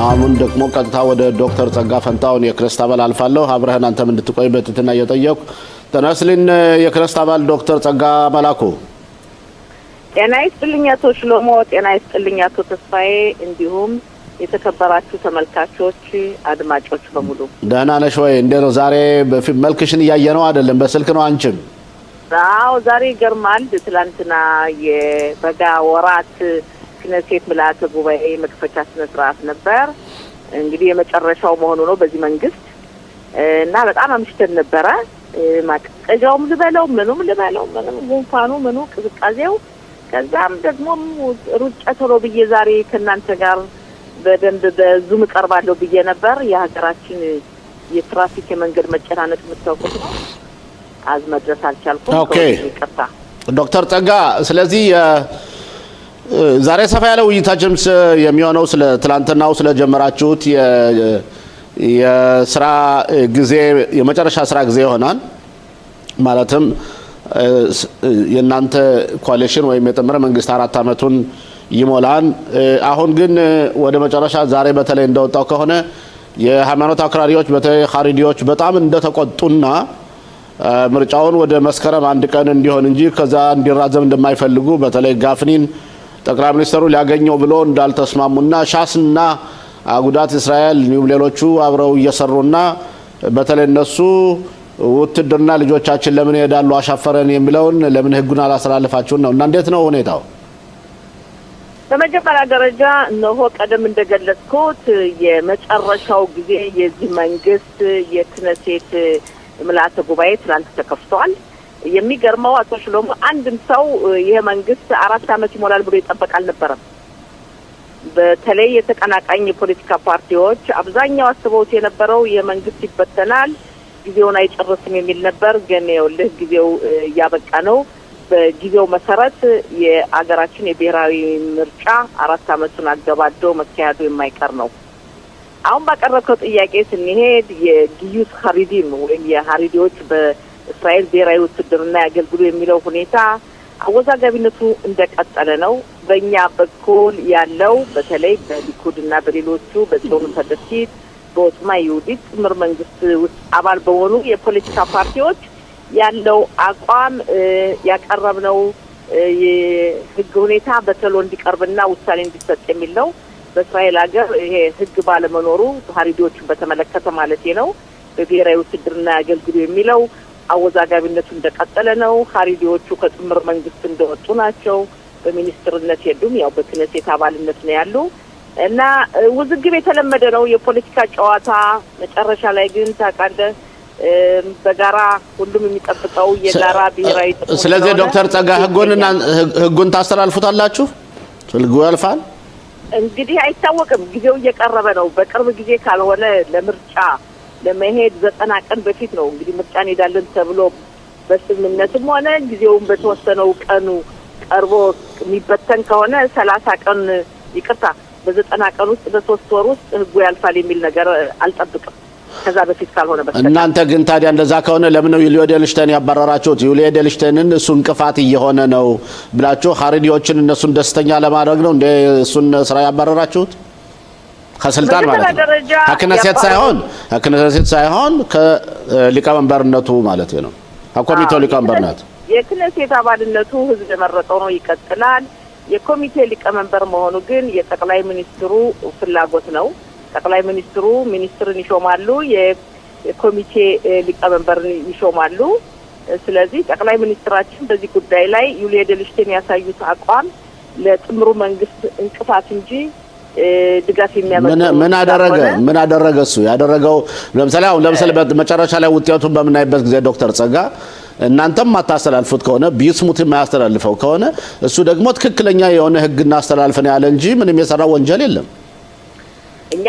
አሁን ደግሞ ቀጥታ ወደ ዶክተር ጸጋ ፈንታውን የክረስት አባል አልፋለሁ። አብረህን አንተም እንድትቆይ በትህትና እየጠየቅኩ ተነስልን። የክረስት አባል ዶክተር ጸጋ መላኩ ጤና ይስጥልኝ አቶ ሽሎሞ፣ ጤና ይስጥልኝ አቶ ተስፋዬ፣ እንዲሁም የተከበራችሁ ተመልካቾች አድማጮች በሙሉ ደህና ነሽ ወይ? እንዴት ነው ዛሬ? በፊት መልክሽን እያየነው አይደለም፣ በስልክ ነው አንቺም? አዎ ዛሬ ይገርማል። ትላንትና የበጋ ወራት ክነሴት ምልዓተ ጉባኤ መክፈቻ ስነ ስርዓት ነበር። እንግዲህ የመጨረሻው መሆኑ ነው በዚህ መንግስት እና በጣም አምሽተን ነበረ። ማቀዝቀዣውም ልበለው ምኑም ጉንፋኑ ምኑ ቅዝቃዜው፣ ከዛም ደግሞ ሩጫ ቶሎ ብዬ ዛሬ ከእናንተ ጋር በደንብ በዙም ቀርባለሁ ብዬ ነበር። የሀገራችን የትራፊክ የመንገድ መጨናነቅ የምታውቁት ነው። መድረስ አልቻልኩም። ኦኬ ዶክተር ጸጋ፣ ስለዚህ ዛሬ ሰፋ ያለ ውይይታችን የሚሆነው ስለ ትላንትናው ስለጀመራችሁት የስራ ጊዜ የመጨረሻ ስራ ጊዜ ይሆናል። ማለትም የእናንተ ኮአሊሽን ወይም የጥምር መንግስት 4 አመቱን ይሞላል። አሁን ግን ወደ መጨረሻ ዛሬ በተለይ እንደወጣው ከሆነ የሃይማኖት አክራሪዎች በተለይ ኻሪዲዎች በጣም እንደተቆጡና ምርጫውን ወደ መስከረም 1 ቀን እንዲሆን እንጂ ከዛ እንዲራዘም እንደማይፈልጉ በተለይ ጋፍኒን ጠቅላይ ሚኒስትሩ ሊያገኘው ብሎ እንዳልተስማሙና ሻስና አጉዳት እስራኤል ሌሎቹ አብረው እየሰሩና በተለይ እነሱ ውትድርና ልጆቻችን ለምን ይሄዳሉ አሻፈረን የሚለውን ለምን ህጉን አላስተላልፋችሁን ነው? እና እንዴት ነው ሁኔታው? በመጀመሪያ ደረጃ እነሆ ቀደም እንደገለጽኩት የመጨረሻው ጊዜ የዚህ መንግስት የክነሴት ምልዓተ ጉባኤ ትናንት ተከፍቷል። የሚገርመው አቶ ሽሎሞ አንድም ሰው ይሄ መንግስት 4 አመት ይሞላል ብሎ ይጠበቅ አልነበረም። በተለይ የተቀናቃኝ የፖለቲካ ፓርቲዎች አብዛኛው አስበውት የነበረው የመንግስት ይበተናል፣ ጊዜውን አይጨርስም የሚል ነበር። ግን ይኸውልህ ጊዜው እያበቃ ነው። በጊዜው መሰረት የአገራችን የብሔራዊ ምርጫ 4 አመቱን አገባዶ መካሄዱ የማይቀር ነው። አሁን ባቀረብከው ጥያቄ ስንሄድ የጊዩስ ኻሪዲም ወይም የኻሪዲዎች በእስራኤል ብሔራዊ ውትድርና ያገልግሉ የሚለው ሁኔታ አወዛጋቢነቱ እንደቀጠለ ነው። በእኛ በኩል ያለው በተለይ በሊኩድና በሌሎቹ በጽዮኑ ተደሲት በኦጽማ ይሁዲት ጥምር መንግስት ውስጥ አባል በሆኑ የፖለቲካ ፓርቲዎች ያለው አቋም ያቀረብነው የህግ ሁኔታ በተሎ እንዲቀርብና ውሳኔ እንዲሰጥ የሚል ነው። በእስራኤል ሀገር ይሄ ህግ ባለመኖሩ ኻሪዲዎችን በተመለከተ ማለት ነው በብሔራዊ ውትድርና ያገልግሉ የሚለው አወዛጋቢነቱ እንደቀጠለ ነው። ኻሪዲዎቹ ከጥምር መንግስት እንደወጡ ናቸው። በሚኒስትርነት ሄዱም ያው በክነሴት አባልነት ነው ያሉ እና ውዝግብ የተለመደ ነው የፖለቲካ ጨዋታ። መጨረሻ ላይ ግን ታውቃለህ በጋራ ሁሉም የሚጠብቀው የጋራ ብሔራዊ ጥቅም። ስለዚህ ዶክተር ጸጋ ህጉን ታስተላልፉታላችሁ? ህጉ ያልፋል እንግዲህ አይታወቅም። ጊዜው እየቀረበ ነው። በቅርብ ጊዜ ካልሆነ ለምርጫ ለመሄድ 90 ቀን በፊት ነው እንግዲህ ምርጫ እንሄዳለን ተብሎ በስምምነትም ሆነ ጊዜውን በተወሰነው ቀኑ ቀርቦ የሚበተን ከሆነ 30 ቀን ይቅርታ በ90 ቀን ውስጥ በ3 ወር ውስጥ ህጉ ያልፋል የሚል ነገር አልጠብቅም ከዛ በፊት ካልሆነ በስተቀር። እናንተ ግን ታዲያ እንደዛ ከሆነ ለምን ነው ዩሊ ኤድልሽታይን ያባረራችሁት? ዩሊ ኤድልሽታይንን እሱ እንቅፋት እየሆነ ነው ብላችሁ ኻሪዲዎችን እነሱን ደስተኛ ለማድረግ ነው እንደ እሱን ስራ ያባረራችሁት? ከስልጣን ማለት ነው ከክነሴት ሳይሆን ከሊቀመንበርነቱ ማለት ነው። ከኮሚቴው ሊቀመንበርነት የክነሴት አባልነቱ ህዝብ የመረጠው ነው፣ ይቀጥላል። የኮሚቴ ሊቀመንበር መሆኑ ግን የጠቅላይ ሚኒስትሩ ፍላጎት ነው። ጠቅላይ ሚኒስትሩ ሚኒስትርን ይሾማሉ፣ የኮሚቴ ሊቀመንበርን ይሾማሉ። ስለዚህ ጠቅላይ ሚኒስትራችን በዚህ ጉዳይ ላይ ዩሊ ኤድልሽታይን ያሳዩት አቋም ለጥምሩ መንግስት እንቅፋት እንጂ ድጋፍ የሚያመጣ ምን አደረገ እሱ ያደረገው? ለምሳሌ በመጨረሻ ላይ ውጤቱን በምናይበት ጊዜ ዶክተር ጸጋ እናንተም ማታስተላልፉት ከሆነ ቢስሙት የማያስተላልፈው ከሆነ እሱ ደግሞ ትክክለኛ የሆነ ህግ እናስተላልፈን ያለ እንጂ ምንም የሰራው ወንጀል የለም። እኛ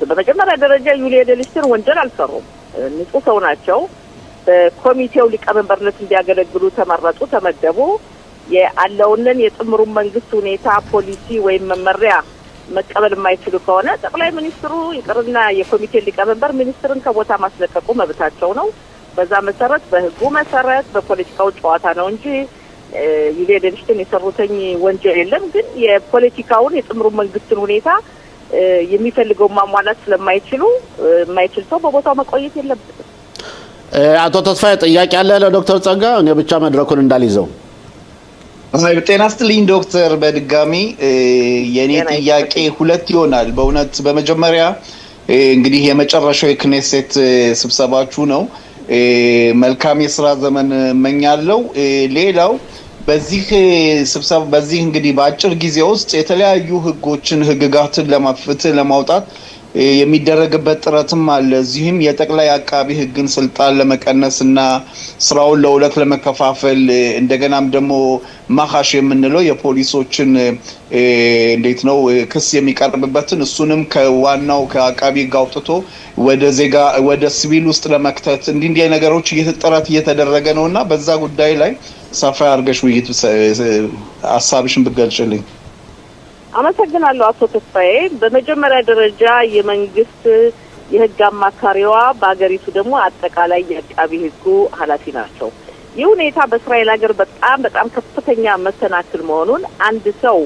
በመጀመሪያ ደረጃ ዩሊ ኤድልሽታይን ወንጀል አልሰሩም፣ ንጹህ ሰው ናቸው። በኮሚቴው ሊቀመንበርነት እንዲያገለግሉ ተመረጡ፣ ተመደቡ። ያለውንን የጥምሩ መንግስት ሁኔታ ፖሊሲ ወይም መመሪያ መቀበል የማይችሉ ከሆነ ጠቅላይ ሚኒስትሩ ይቅርና የኮሚቴ ሊቀመንበር ሚኒስትርን ከቦታ ማስለቀቁ መብታቸው ነው። በዛ መሰረት በህጉ መሰረት በፖለቲካው ጨዋታ ነው እንጂ ዩሊ ኤድልሽታይን የሰሩትኝ ወንጀል የለም። ግን የፖለቲካውን የጥምሩ መንግስትን ሁኔታ የሚፈልገው ማሟላት ስለማይችሉ የማይችል ሰው በቦታው መቆየት የለበትም። አቶ ተስፋዬ ጥያቄ አለ ለዶክተር ጸጋ? እኔ ብቻ መድረኩን እንዳልይዘው። ጤና ይስጥልኝ ዶክተር። በድጋሚ የኔ ጥያቄ ሁለት ይሆናል። በእውነት በመጀመሪያ እንግዲህ የመጨረሻው የክኔሴት ስብሰባችሁ ነው። መልካም የሥራ ዘመን እመኛለሁ። ሌላው በዚህ ስብሰባ በዚህ እንግዲህ በአጭር ጊዜ ውስጥ የተለያዩ ህግጋትን ለማውጣት የሚደረግበት ጥረትም አለ። እዚህም የጠቅላይ አቃቢ ህግን ስልጣን ለመቀነስና ስራውን ለሁለት ለመከፋፈል እንደገናም ደግሞ ማኻሽ የምንለው የፖሊሶችን እንዴት ነው ክስ የሚቀርብበትን እሱንም ከዋናው ከአቃቢ ህግ አውጥቶ ወደ ሲቪል ውስጥ ለመክተት እንዲህ ነገሮች ጥረት እየተደረገ ነውና በዛ ጉዳይ ላይ ሰፋ አድርገሽ ውይይት ሐሳብሽን ብትገልጪልኝ። አመሰግናለሁ አቶ ተስፋዬ። በመጀመሪያ ደረጃ የመንግስት የህግ አማካሪዋ በአገሪቱ ደግሞ አጠቃላይ የአቃቢ ህጉ ኃላፊ ናቸው። ይህ ሁኔታ በእስራኤል ሀገር በጣም ከፍተኛ መሰናክል መሆኑን አንድ ሰው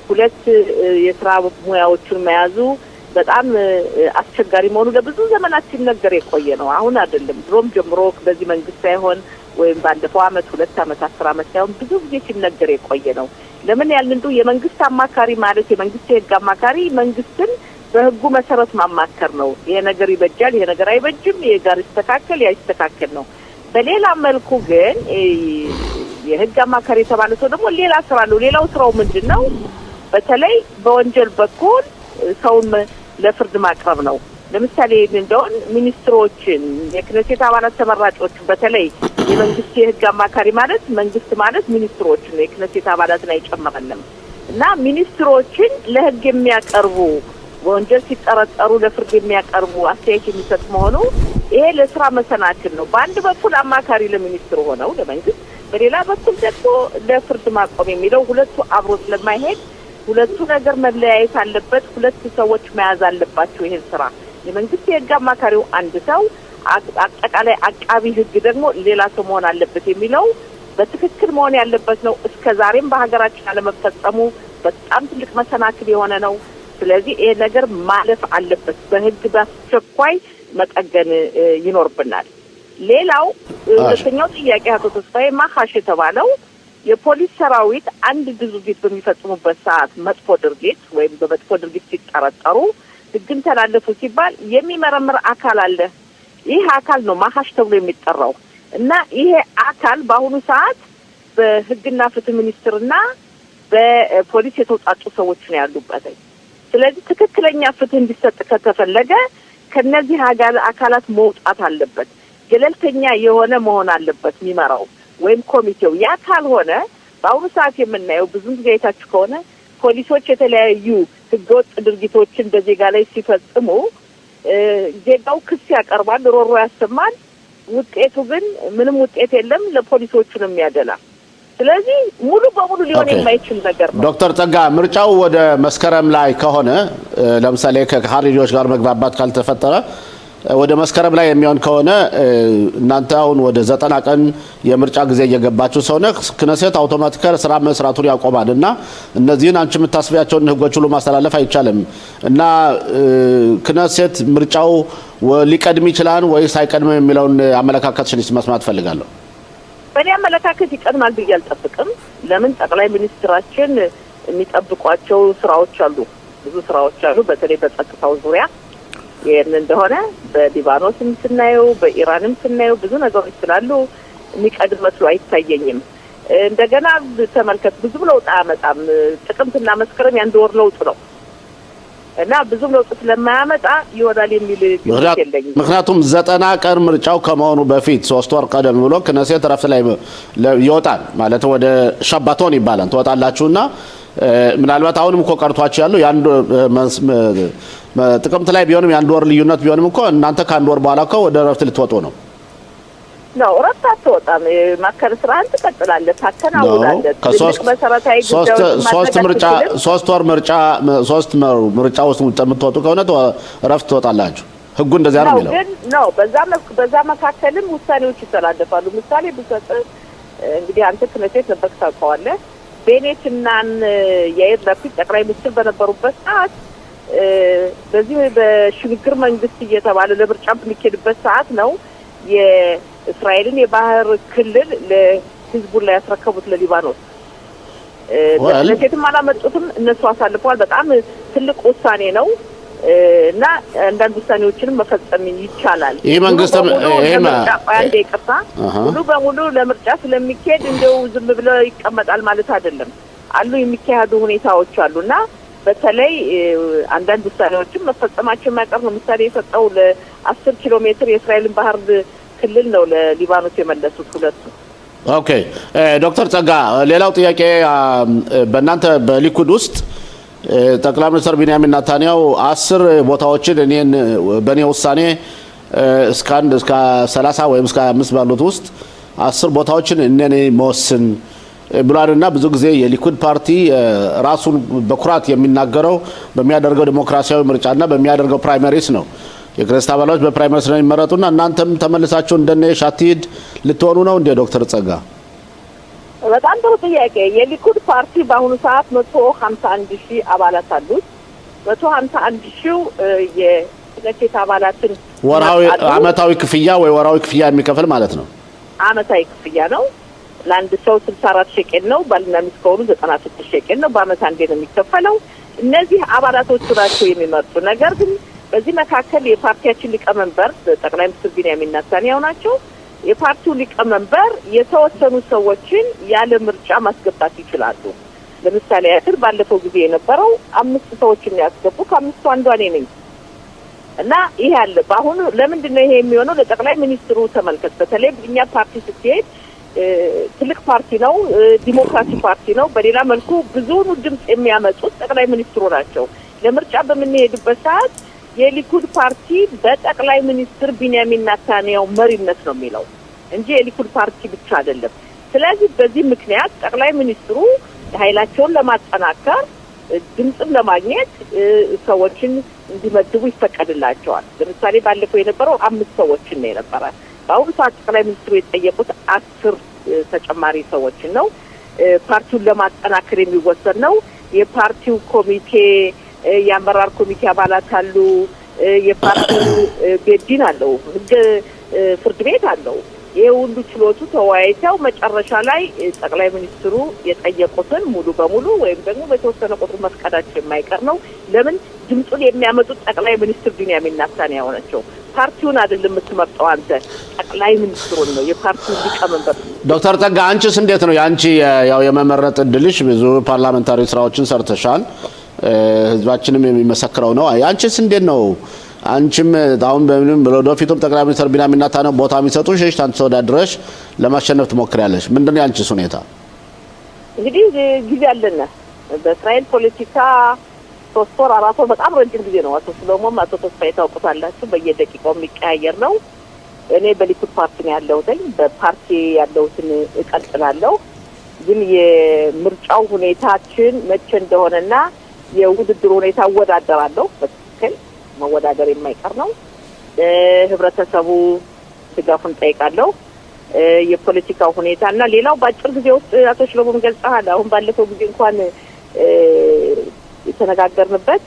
ሁለት የስራ ሙያዎችን መያዙ በጣም አስቸጋሪ መሆኑ ለብዙ ዘመናት ሲነገር የቆየ ነው። አሁን አይደለም፣ ድሮም ጀምሮ በዚህ መንግስት ሳይሆን ወይም ባለፈው አመት 2 አመት 10 አመት ሳይሆን ብዙ ጊዜ ሲነገር የቆየ ነው። ለምን ያልንዱ የመንግስት አማካሪ ማለት የመንግስት የህግ አማካሪ መንግስትን በህጉ መሰረት ማማከር ነው። ይሄ ነገር ይበጃል፣ ይሄ ነገር አይበጅም፣ ይሄ ጋር ይስተካከል፣ ያ ይስተካከል ነው። በሌላ መልኩ ግን የህግ አማካሪ የተባለ ሰው ደግሞ ሌላ ስራ ነው። ሌላው ስራው ምንድነው? በተለይ በወንጀል በኩል ሰውን ለፍርድ ማቅረብ ነው። ለምሳሌ እንደውን ሚኒስትሮችን፣ የክኔሴት አባላት ተመራጮች በተለይ የመንግስት የህግ አማካሪ ማለት መንግስት ማለት ሚኒስትሮችን የክኔሴት አባላትን አይጨምረንም እና ሚኒስትሮችን ለህግ የሚያቀርቡ ወንጀል ሲጠረጠሩ ለፍርድ የሚያቀርቡ አስተያየት የሚሰጥ መሆኑ ይሄ ለስራ መሰናክል ነው። በአንድ በኩል አማካሪ ለሚኒስትሩ ሆነው ለመንግስት፣ በሌላ በኩል ደግሞ ለፍርድ ማቆም የሚለው ሁለቱ አብሮ ስለማይሄድ ሁለቱ ነገር መለያየት አለበት። ሁለት ሰዎች መያዝ አለባቸው ይሄን ስራ። የመንግስት የህግ አማካሪው አንድ ሰው፣ አጠቃላይ አቃቢ ህግ ደግሞ ሌላ ሰው መሆን አለበት የሚለው በትክክል መሆን ያለበት ነው። እስከዛሬም በሀገራችን አለመፈጸሙ በጣም ትልቅ መሰናክል የሆነ ነው። ስለዚህ ይሄ ነገር ማለፍ አለበት። በህግ በአስቸኳይ መጠገን ይኖርብናል። ሌላው ሁለተኛው ጥያቄ አቶ ተስፋዬ ማኻሽ የተባለው የፖሊስ ሰራዊት አንድ ድርጊት በሚፈጽሙበት ሰዓት መጥፎ ድርጊት ወይም በመጥፎ ድርጊት ሲጠረጠሩ ህግን ተላለፉ ሲባል የሚመረምር አካል አለ። ይህ አካል ነው ማኻሽ ተብሎ የሚጠራው እና ይሄ አካል በአሁኑ ሰዓት በህግና ፍትህ ሚኒስቴርና በፖሊስ የተውጣጡ ሰዎች ነው ያሉበት። ስለዚህ ትክክለኛ ፍትህ እንዲሰጥ ከተፈለገ ከነዚህ አካላት መውጣት አለበት። ገለልተኛ የሆነ መሆን አለበት የሚመራው ወይም ኮሚቴው። ያ ካልሆነ በአሁኑ ሰዓት የምናየው ብዙ ጊዜ አይታችሁ ከሆነ ፖሊሶች የተለያዩ ህገወጥ ድርጊቶችን በዜጋ ላይ ሲፈጽሙ ዜጋው ክስ ያቀርባል፣ ሮሮ ያሰማል። ውጤቱ ግን ምንም ውጤት የለም፣ ለፖሊሶቹ ነው የሚያደላ። ስለዚህ ሙሉ በሙሉ ሊሆን የማይችል ነገር ነው። ዶክተር ጸጋ ምርጫው ወደ መስከረም ላይ ከሆነ ለምሳሌ ከካሪዲዎች ጋር መግባባት ካልተፈጠረ ወደ መስከረም ላይ የሚሆን ከሆነ እናንተ አሁን ወደ 90 ቀን የምርጫ ጊዜ እየገባችሁ ሰውነ ክኔሴት አውቶማቲካሊ ስራ መስራቱን ያቆማልና እነዚህን አንቺ የምታስቢያቸውን ህጎች ሁሉ ማስተላለፍ አይቻልም እና ክኔሴት ምርጫው ሊቀድም ይችላል ወይስ አይቀድምም የሚለውን አመለካከትሽን መስማት ፈልጋለሁ። በእኔ አመለካከት ይቀድማል ብዬ አልጠብቅም። ለምን ጠቅላይ ሚኒስትራችን የሚጠብቋቸው ስራዎች አሉ፣ ብዙ ስራዎች አሉ። በተለይ በጸጥታው ዙሪያ ይሄን እንደሆነ በሊባኖስም ስናየው በኢራንም ስናየው ብዙ ነገሮች ስላሉ የሚቀድም መስሎ አይታየኝም። እንደገና ተመልከት፣ ብዙ ለውጥ አያመጣም። ጥቅምትና መስከረም የአንድ ወር ለውጥ ነው እና ብዙ ለውጥ ስለማያመጣ ይወዳል የሚል ግምት የለኝም። ምክንያቱም 90 ቀን ምርጫው ከመሆኑ በፊት 3 ወር ቀደም ብሎ ክኔሴት ረፍት ላይ ይወጣል ማለት ወደ ሸባቶን ይባላል ትወጣላችሁና ምናልባት አሁንም እኮ ቀርቷችሁ ያለው ያንድ ጥቅምት ላይ ቢሆንም ያንድ ወር ልዩነት ቢሆንም እኮ እናንተ ከአንድ ወር በኋላ እኮ ወደ ረፍት ልትወጡ ነው። ረፍት አትወጣም። ማከር ስራን ትቀጥላለህ፣ ታከናውናለህ። ትልቅ መሰረታዊ ጉዳዮች ሶስት ምርጫ ውስጥ የምትወጡ ከሆነ ረፍት ትወጣላችሁ። ህጉ እንደዚያ ነው የሚለው ነው። በዛ መካከልም ውሳኔዎች ይተላለፋሉ። ምሳሌ ብሰጥ እንግዲህ አንተ ክኔሴት ነበር ታውቀዋለህ። ቤኔትና ያይር ለፊት ጠቅላይ ሚኒስትር በነበሩበት ሰዓት በዚህ በሽግግር መንግስት እየተባለ ለምርጫ በሚኬድበት ሰዓት ነው የእስራኤልን የባህር ክልል ለህዝቡ ላይ ያስረከቡት ለሊባኖስ። ለሴትም አላመጡትም፣ እነሱ አሳልፈዋል። በጣም ትልቅ ውሳኔ ነው እና አንዳንድ ውሳኔዎችንም መፈጸም ይቻላል። ይሄ መንግስት ሙሉ በሙሉ ለምርጫ ስለሚኬድ እንደው ዝም ብሎ ይቀመጣል ማለት አይደለም። አሉ የሚካሄዱ ሁኔታዎች አሉና በተለይ አንዳንድ ውሳኔዎችም መፈጸማቸው የማይቀር ነው። ምሳሌ የሰጠው ለ10 ኪሎ ሜትር የእስራኤልን ባህር ክልል ነው ለሊባኖስ የመለሱት ሁለቱ። ኦኬ ዶክተር ጸጋ፣ ሌላው ጥያቄ በእናንተ በሊኩድ ውስጥ ጠቅላይ ሚኒስትር ቢንያሚን ኔታንያሁ 10 ቦታዎችን በእኔ ውሳኔ እስከ 30 ወይም እስከ 25 ባሉት ውስጥ 10 ቦታዎችን እኔ መወስን ብሏልና ብዙ ጊዜ የሊኩድ ፓርቲ ራሱን በኩራት የሚናገረው በሚያደርገው ዲሞክራሲያዊ ምርጫና በሚያደርገው ፕራይመሪስ ነው። የክርስት አባላዎች በፕራይመሪስ ነው የሚመረጡና እናንተም ተመልሳችሁ እንደነ ሻቲድ ልትሆኑ ነው እንደ ዶክተር ጸጋ? በጣም ጥሩ ጥያቄ። የሊኩድ ፓርቲ በአሁኑ ሰዓት 151,000 አባላት አሉት። 151,000 የክኔሴት አባላትን አመታዊ ክፍያ ወይ ወራዊ ክፍያ የሚከፍል ማለት ነው። አመታዊ ክፍያ ነው። ለአንድ ሰው 64 ሸቄል ነው። ባልና ሚስት ከሆኑ 96 ሸቄል ነው። በአመት አንዴ ነው የሚከፈለው። እነዚህ አባላቶቹ ናቸው የሚመርጡ። ነገር ግን በዚህ መካከል የፓርቲያችን ሊቀመንበር ጠቅላይ ሚኒስትር ቢንያሚን ኔታንያሁ ናቸው። የፓርቲው ሊቀመንበር የተወሰኑ ሰዎችን ያለ ምርጫ ማስገባት ይችላሉ። ለምሳሌ ያክል ባለፈው ጊዜ የነበረው 5 ሰዎችን ያስገቡ፣ ከ5ቱ አንዷ እኔ ነኝ እና ይሄ አለ። በአሁኑ ለምንድን ነው ይሄ የሚሆነው? ለጠቅላይ ሚኒስትሩ ተመልከት። በተለይ እኛ ፓርቲ ስትሄድ ትልቅ ፓርቲ ነው፣ ዲሞክራሲ ፓርቲ ነው። በሌላ መልኩ ብዙውን ድምጽ የሚያመጡት ጠቅላይ ሚኒስትሩ ናቸው። ለምርጫ በምንሄድበት ሰዓት የሊኩድ ፓርቲ በጠቅላይ ሚኒስትር ቢንያሚን ኔታንያሁ መሪነት ነው የሚለው እንጂ የሊኩድ ፓርቲ ብቻ አይደለም። ስለዚህ በዚህ ምክንያት ጠቅላይ ሚኒስትሩ ኃይላቸውን ለማጠናከር ድምጽም ለማግኘት ሰዎችን እንዲመድቡ ይፈቀድላቸዋል። ለምሳሌ ባለፈው የነበረው 5 ሰዎችን ነው የነበረ። በአሁኑ ሰዓት ጠቅላይ ሚኒስትሩ የጠየቁት 10 ተጨማሪ ሰዎችን ነው። ፓርቲውን ለማጠናከር የሚወሰድ ነው። የፓርቲው ኮሚቴ የአመራር ኮሚቴ አባላት አሉ። የፓርቲው ቤድን አለው፣ ህግ ፍርድ ቤት አለው። ይሄ ሁሉ ችሎቱ ተወያይተው መጨረሻ ላይ ጠቅላይ ሚኒስትሩ የጠየቁትን ሙሉ በሙሉ ወይም ደግሞ በተወሰነ ቁጥር መፍቀዳቸው የማይቀር ነው። ለምን ድምጹን የሚያመጡት ጠቅላይ ሚኒስትር ቢንያሚን ኔታንያሁ ናቸው። ፓርቲውን አይደለም የምትመርጠው አንተ፣ ጠቅላይ ሚኒስትሩን ነው፣ የፓርቲው ሊቀመንበር። ዶክተር ጸጋ አንቺስ እንዴት ነው? ያንቺ ያው የመመረጥ እድልሽ ብዙ ፓርላሜንታሪ ስራዎችን ሰርተሻል፣ ህዝባችንም የሚመሰክረው ነው። ያንቺስ እንዴት ነው? አንቺም አሁን በምንም ወደፊቱም ጠቅላይ ሚኒስትር ቢንያሚን ኔታንያሁ ቦታ የሚሰጡሽ አንቺ ተወዳድረሽ ለማሸነፍ ትሞክሪያለሽ። ምንድነው ያንቺስ ሁኔታ? እንግዲህ ጊዜ አለና በእስራኤል ፖለቲካ 3 ወር 4 ወር በጣም ረጅም ጊዜ ነው። አቶ ሰሎሞን አቶ ተስፋዬ ታውቁታላችሁ፣ በየደቂቃው የሚቀያየር ነው። እኔ በሊኩድ ፓርቲ ነው ያለሁት። በፓርቲ ያለሁትን እቀጥላለሁ። ግን የምርጫው ሁኔታችን መቼ እንደሆነና የውድድሩ ሁኔታ እወዳደራለሁ። በትክክል መወዳደር የማይቀር ነው። ህብረተሰቡ ድጋፉን ጠይቃለሁ። የፖለቲካው ሁኔታና ሌላው በአጭር ጊዜ ውስጥ አቶ ሰሎሞን ገልጸሃል። አሁን ባለፈው ጊዜ እንኳን የተነጋገርንበት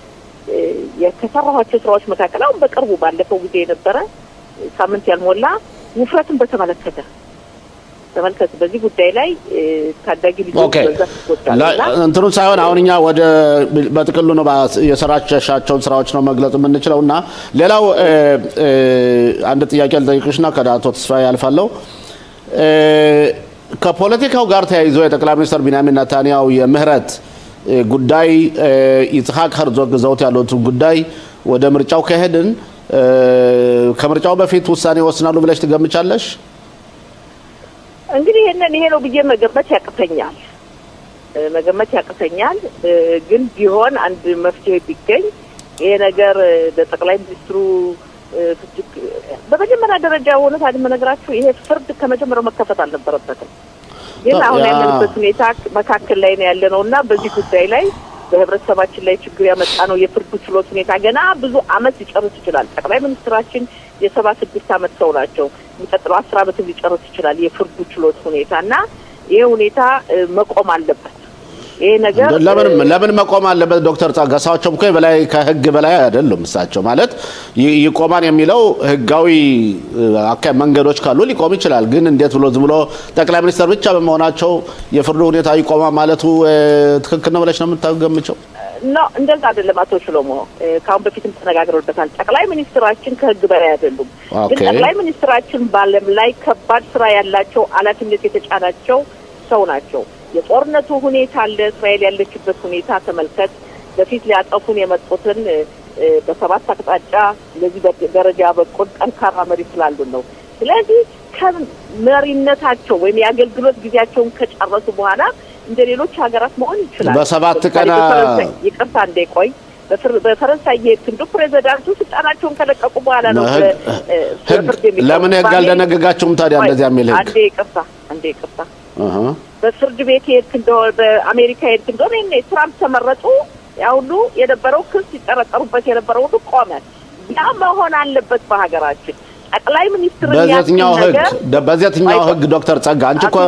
የከሰራኋቸው ስራዎች መካከል አሁን በቅርቡ ባለፈው ጊዜ የነበረ ሳምንት ያልሞላ ውፍረትን በተመለከተ ተመልከት። በዚህ ጉዳይ ላይ ታዳጊ ልጆች እንትኑን ሳይሆን አሁን እኛ ወደ በጥቅሉ ነው የሰራቻቸውን ስራዎች ነው መግለጽ የምንችለውና ሌላው አንድ ጥያቄ ልጠይቅሽና ከአቶ ተስፋዬ ያልፋለሁ። ከፖለቲካው ጋር ተያይዞ የጠቅላይ ሚኒስትር ቢንያሚን ኔታንያሁ የምህረት ጉዳይ ይስሐቅ ሄርዞግ ዘውት ያሉት ጉዳይ ወደ ምርጫው ከሄድን ከምርጫው በፊት ውሳኔ ወስናሉ ብለሽ ትገምቻለሽ? እንግዲህ ይሄ ነው ብዬ መገመት ያቅተኛል። ግን ቢሆን አንድ መፍትሄ ቢገኝ ይሄ ነገር ለጠቅላይ ሚኒስትሩ በመጀመሪያ ደረጃ ሆነት አድመነግራችሁ ይሄ ፍርድ ከመጀመሪያው መከፈት አልነበረበትም። ግን አሁን ያለንበት ሁኔታ መካከል ላይ ነው ያለነውና በዚህ ጉዳይ ላይ በህብረተሰባችን ላይ ችግር ያመጣ ነው የፍርዱ ችሎት ሁኔታ ገና ብዙ አመት ሊጨርስ ይችላል። ጠቅላይ ሚኒስትራችን የ76 አመት ሰው ናቸው። የሚቀጥለው 10 አመት ሊጨርስ ይችላል የፍርዱ ችሎት ሁኔታና ይሄ ሁኔታ መቆም አለበት። ይሄ ነገር ለምን መቆም አለበት? ዶክተር ጸጋ እሳቸው እኮ በላይ ከህግ በላይ አይደሉም። እሳቸው ማለት ይቆማን የሚለው ህጋዊ መንገዶች ካሉ ሊቆም ይችላል። ግን እንዴት ብሎ ዝም ብሎ ጠቅላይ ሚኒስትር ብቻ በመሆናቸው የፍርዱ ሁኔታ ይቆማ ማለቱ ትክክል ነው ብለሽ ነው የምታገምቸው? ነው እንደዛ አይደለም አቶ ሽሎሞ። ካሁን በፊትም ተነጋግረውበታል። ጠቅላይ ሚኒስትራችን ከህግ በላይ አይደሉም። ግን ጠቅላይ ሚኒስትራችን በዓለም ላይ ከባድ ስራ ያላቸው ኃላፊነት የተጫናቸው ሰው ናቸው። የጦርነቱ ሁኔታ አለ። እስራኤል ያለችበት ሁኔታ ተመልከት። በፊት ሊያጠፉን የመጡትን በሰባት አቅጣጫ ለዚህ ደረጃ በቁን ጠንካራ መሪ ስላሉ ነው። ስለዚህ ከመሪነታቸው ወይም የአገልግሎት ጊዜያቸውን ከጨረሱ በኋላ እንደ ሌሎች ሀገራት መሆን ይችላል። በሰባት ቀን ይቅርታ እንደቆይ በፈረንሳይ የክንዱ ፕሬዝዳንቱ ስልጣናቸውን ከለቀቁ በኋላ ነው ለምን ህግ አልደነገጋችሁም ታዲያ? እንደዚህ የሚል ህግ አንዴ ይቅርታ በፍርድ ቤት በአሜሪካ እንደሆነ ትራምፕ ተመረጡ። ያ ሁሉ የነበረው ክስ ይጠረጠሩበት የነበረው ሁሉ ቆመ። ያ መሆን አለበት በሀገራችን። ጠቅላይ ሚኒስትር በዚያኛው ህግ ዶክተር ጸጋ አንቺ እኮ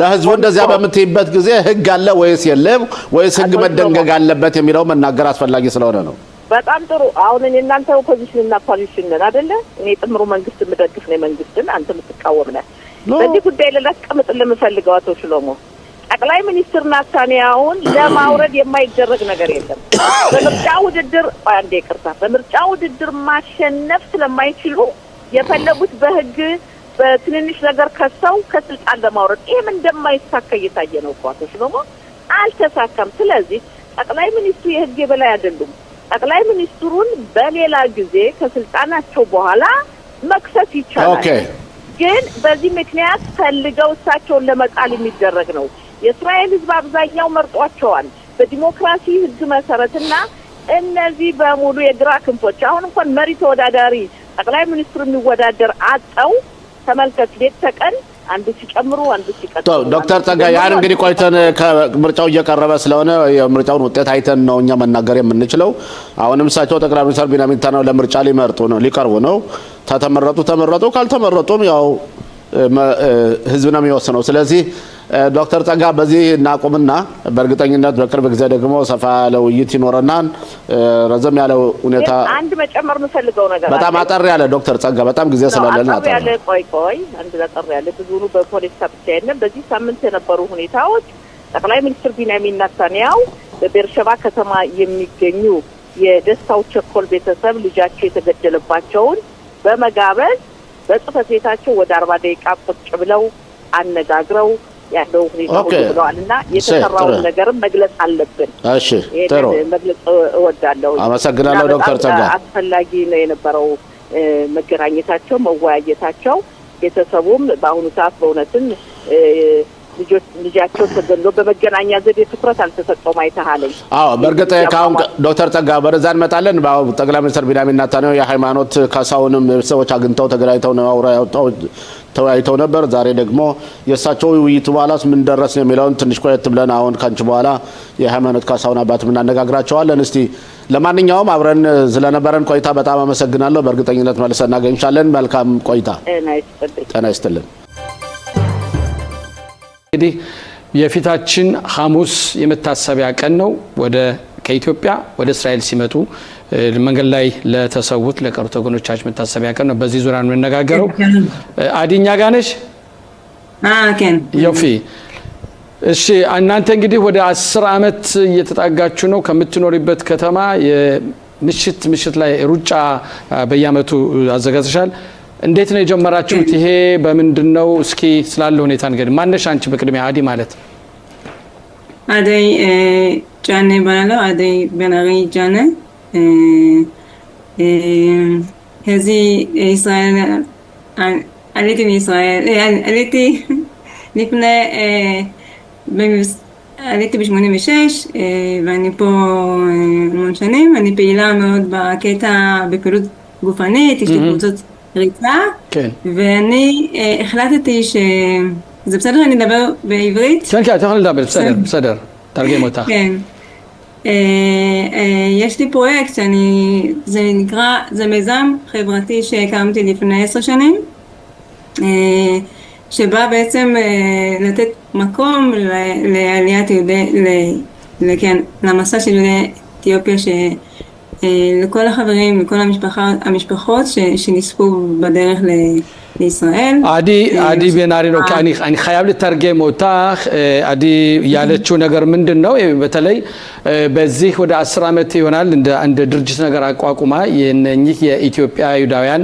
ለህዝቡ እንደዚያ በምትይበት ጊዜ ህግ አለ ወይስ የለም ወይስ ህግ መደንገግ አለበት የሚለው መናገር አስፈላጊ ስለሆነ ነው። በጣም ጥሩ። አሁን እናንተ ኦፖዚሽን እና ኮሊሽን ነን አይደለ? እኔ ጥምሩ መንግስት የምደግፍ ነው መንግስትን፣ አንተ የምትቃወም ነህ። በዚህ ጉዳይ ላስቀምጥ ለምፈልገው አቶ ሽሎሞ ጠቅላይ ሚኒስትር ናታንያሁን ለማውረድ የማይደረግ ነገር የለም። በምርጫ ውድድር አንዴ ይቅርታ በምርጫ ውድድር ማሸነፍ ስለማይችሉ የፈለጉት በህግ በትንንሽ ነገር ከሰው ከስልጣን ለማውረድ ይሄም እንደማይሳካ እየታየ ነው እኮ አቶ ሽሎሞ፣ አልተሳካም። ስለዚህ ጠቅላይ ሚኒስትሩ የህግ የበላይ አይደሉም። ጠቅላይ ሚኒስትሩን በሌላ ጊዜ ከስልጣናቸው በኋላ መክሰስ ይቻላል። ግን በዚህ ምክንያት ፈልገው እሳቸውን ለመጣል የሚደረግ ነው። የእስራኤል ህዝብ አብዛኛው መርጧቸዋል በዲሞክራሲ ህግ መሰረትና እነዚህ በሙሉ የግራ ክንፎች አሁን እንኳን መሪ ተወዳዳሪ ጠቅላይ ሚኒስትሩ የሚወዳደር አጣው ተመልከት። ቤት ተቀን አንዱ ሲጨምሩ አንዱ ሲቀጥሉ። ዶክተር ጸጋ ያን እንግዲህ ቆይተን ከምርጫው እየቀረበ ስለሆነ የምርጫውን ውጤት አይተን ነው እኛ መናገር የምንችለው። አሁንም እሳቸው ጠቅላይ ሚኒስትር ቢንያሚን ኔታንያሁ ለምርጫ ሊቀርቡ ነው። ተመረጡ ካልተመረጡም ያው ህዝብ ነው የሚወስነው። ስለዚህ ዶክተር ጸጋ በዚህ እናቁምና በእርግጠኝነት በቅርብ ጊዜ ደግሞ ሰፋ ያለ ውይይት ይኖረናል። ረዘም ያለ ሁኔታ አንድ መጨመር የምፈልገው ነገር በጣም አጠር ያለ ዶክተር ጸጋ በጣም ጊዜ ስለሌለን አጠር ያለ ቆይ አንድ አጠር ያለ ብዙኑ በፖለቲካ ብቻ አይደለም። በዚህ ሳምንት የነበሩ ሁኔታዎች ጠቅላይ ሚኒስትር ቢንያሚን ኔታንያሁ በቤርሸባ ከተማ የሚገኙ የደስታው ቸኮል ቤተሰብ ልጃቸው የተገደለባቸውን በመጋበዝ በጽፈት ቤታቸው ወደ 40 ደቂቃ ቁጭ ብለው አነጋግረው ያለው ሁኔታ ብለዋልና የተሰራውን ነገርም መግለጽ አለብን። እሺ ጥሩ መግለጽ እወዳለሁ። አመሰግናለሁ ዶክተር ጸጋ። አስፈላጊ ነው የነበረው መገናኘታቸው መወያየታቸው። ቤተሰቡም በአሁኑ ሰዓት በእውነትም ልጃቸው ተገሎ በመገናኛ ዘዴ ትኩረት አልተሰጠውም አይተሃለኝ። አዎ በእርግጥ ካሁን ዶክተር ጸጋ በረዛ እንመጣለን። ጠቅላይ ሚኒስትር ቢንያሚን ኔታንያሁ የሃይማኖት ካሳውንም ሰዎች አግኝተው ተገናኝተው ነው ተወያይተው ነበር። ዛሬ ደግሞ የእሳቸው ውይይት በኋላስ ምን ደረስን የሚለውን ትንሽ ቆየት ብለን አሁን ካንቺ በኋላ የሃይማኖት ካሳውን አባትም እናነጋግራቸዋለን። እስቲ ለማንኛውም አብረን ስለነበረን ቆይታ በጣም አመሰግናለሁ። በእርግጠኝነት መልሰን እናገኝሻለን። መልካም ቆይታ። ጤና ይስጥልን። እንግዲህ የፊታችን ሐሙስ የመታሰቢያ ቀን ነው። ከኢትዮጵያ ወደ እስራኤል ሲመጡ መንገድ ላይ ለተሰዉት ለቀሩት ወገኖቻችን መታሰቢያ ቀን ነው። በዚህ ዙሪያ ነው የምንነጋገረው። አዲኛ ጋነሽ ዮፊ እሺ፣ እናንተ እንግዲህ ወደ 10 ዓመት እየተጣጋችሁ ነው ከምትኖሪበት ከተማ ምሽት ላይ ሩጫ በየዓመቱ አዘጋጅተሻል። እንዴት ነው የጀመራችሁት? ይሄ በምንድነው? እስኪ ስላለ ሁኔታ እንግዲህ ማነሽ አንቺ በቅድሚያ አዲ ማለት አደይ ጃኔ ባላለው አደይ በናሪ ጃኔ ከዚህ ישראל עליתי מישראל, עליתי ב-86 ואני פה המון שנים, אני פעילה מאוד בקטע בפעילות גופנית, יש לי קבוצות ריצה, ואני החלטתי זה בסדר אני אדבר בעברית? כן, אתה יכול לדבר, בסדר, תרגם אותך. כן. יש לי פרויקט זה נקרא, זה מיזם חברתי שהקמתי לפני 10 שנים, שבא בעצם לתת מקום לעליית למסע של יהודי אתיופיה, לכל החברים, לכל המשפחות שנספו בדרך לישראל. עדי בן-ארי ነው אני חייב לתרגם אותך עዲ ያለችው ነገር ምንድነው በተለይ በዚህ ወደ 10 ዓመት ይሆናል እንደ ድርጅት ነገር አቋቁማ የነኚህ የኢትዮጵያ ይሁዳውያን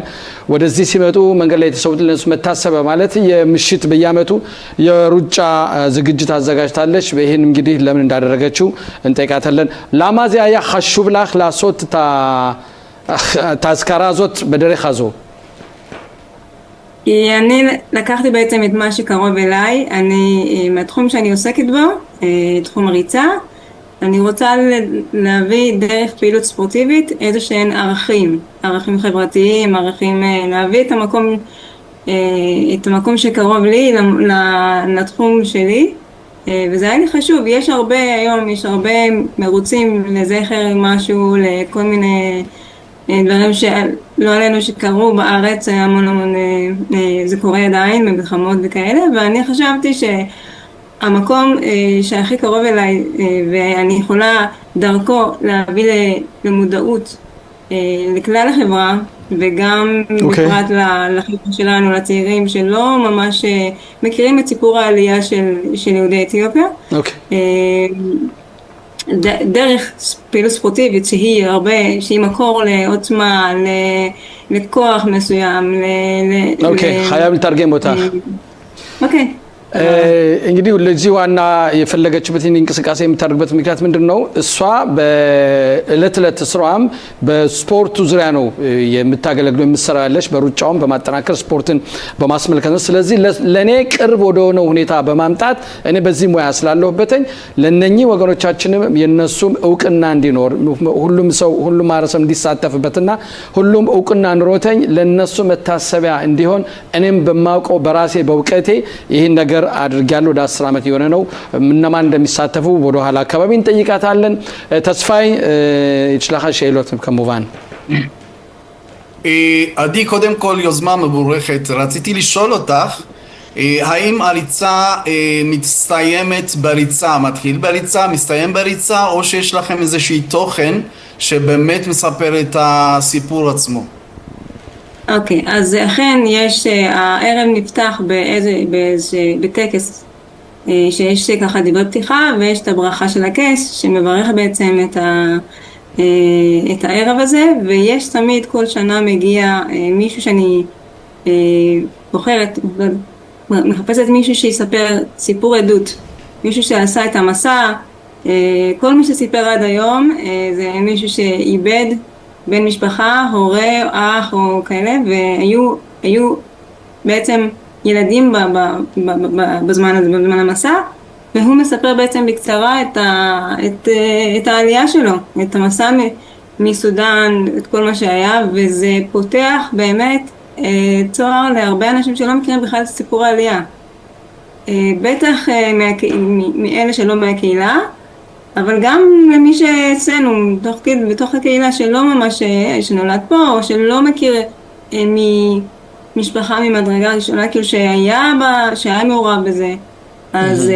ወደዚህ ሲመጡ መንገድ ላይ የተሰውት ለነሱ መታሰብ ማለት የምሽት በየአመቱ የሩጫ ዝግጅት አዘጋጅታለች በይሄን እንግዲህ ለምን እንዳደረገችው እንጠይቃታለን ላማዚያ ያ ሐሹብላህ ላሶት ታስካራዞት በደረኻዞ אני לקחתי בעצם את מה שקרוב אליי, מהתחום שאני עוסקת בו, תחום הריצה, אני רוצה להביא דרך פעילות ספורטיבית איזה שהן ערכים חברתיים, להביא את המקום שקרוב לי לתחום שלי, וזה היה לי חשוב. יש הרבה מרוצים לזכר משהו, לכל מיני דברים שלא עלינו שקרו בארץ, המון זה קורה עדיין במלחמות וכאלה, ואני חשבתי שהמקום שהכי קרוב אליי ואני יכולה דרכו להביא למודעות לכלל החברה וגם בפרט לחברה שלנו, לצעירים שלא ממש מכירים את סיפור העלייה של יהודי אתיופיה. דרך פעילות ספורטיבית שהיא מקור לעוצמה, לכוח מסוים. אוקיי, חייב לתרגם אותך. אוקיי. እንግዲህ ለዚህ ዋና የፈለገችበት እንቅስቃሴ የምታደርግበት ምክንያት ምንድነው እሷ በእለት እለት ስራዋም በስፖርቱ ዙሪያ ነው የምታገለግለው የምትሰራለች በሩጫውም በማጠናከር ስፖርትን በማስመልከት ስለዚህ ለኔ ቅርብ ወደሆነው ሁኔታ በማምጣት እኔ በዚህ ሙያ ስላለሁበተኝ ለነኚህ ወገኖቻችንም የነሱም ዕውቅና እንዲኖር ሁሉም ማረሰም እንዲሳተፍበትና ሁሉም ዕውቅና ኑሮተኝ ለነሱ መታሰቢያ እንዲሆን እኔም በማውቀው በራሴ በእውቀቴ ይሄን ነገር አድርጋለሁ ወደ 10 ዓመት የሆነ ነው ምንማን እንደሚሳተፉ ወደ ኋላ አካባቢ እንጠይቃታለን ተስፋይ ይችላል שאלות כמובן עדי קודם כל יוזמה מבורכת רציתי לשאול אותך האם הריצה מסתיימת בריצה מתחיל בריצה מסתיים בריצה או שיש לכם איזשהו תוכן שבאמת מספר את הסיפור עצמו אוקיי, אז אכן יש, הערב נפתח בטקס שיש ככה דברי פתיחה ויש את הברכה של הקס שמברך בעצם את הערב הזה ויש תמיד כל שנה מגיע מישהו שאני בוחרת, מחפשת מישהו שיספר סיפור עדות, מישהו שעשה את המסע, כל מי שסיפר עד היום זה מישהו שאיבד בן משפחה, הורה, אח או כאלה, והיו בעצם ילדים בזמן הזה, בזמן המסע, והוא מספר בעצם בקצרה את העלייה שלו, את המסע מסודן, את כל מה שהיה, וזה פותח באמת צוהר להרבה אנשים שלא מכירים בכלל את סיפור העלייה. בטח מאלה שלא מהקהילה, אבל גם למי שאצלנו, בתוך הקהילה שלא ממש, שנולד פה, או שלא מכיר ממשפחה ממדרגה ראשונה, כאילו שהיה מעורב בזה. אז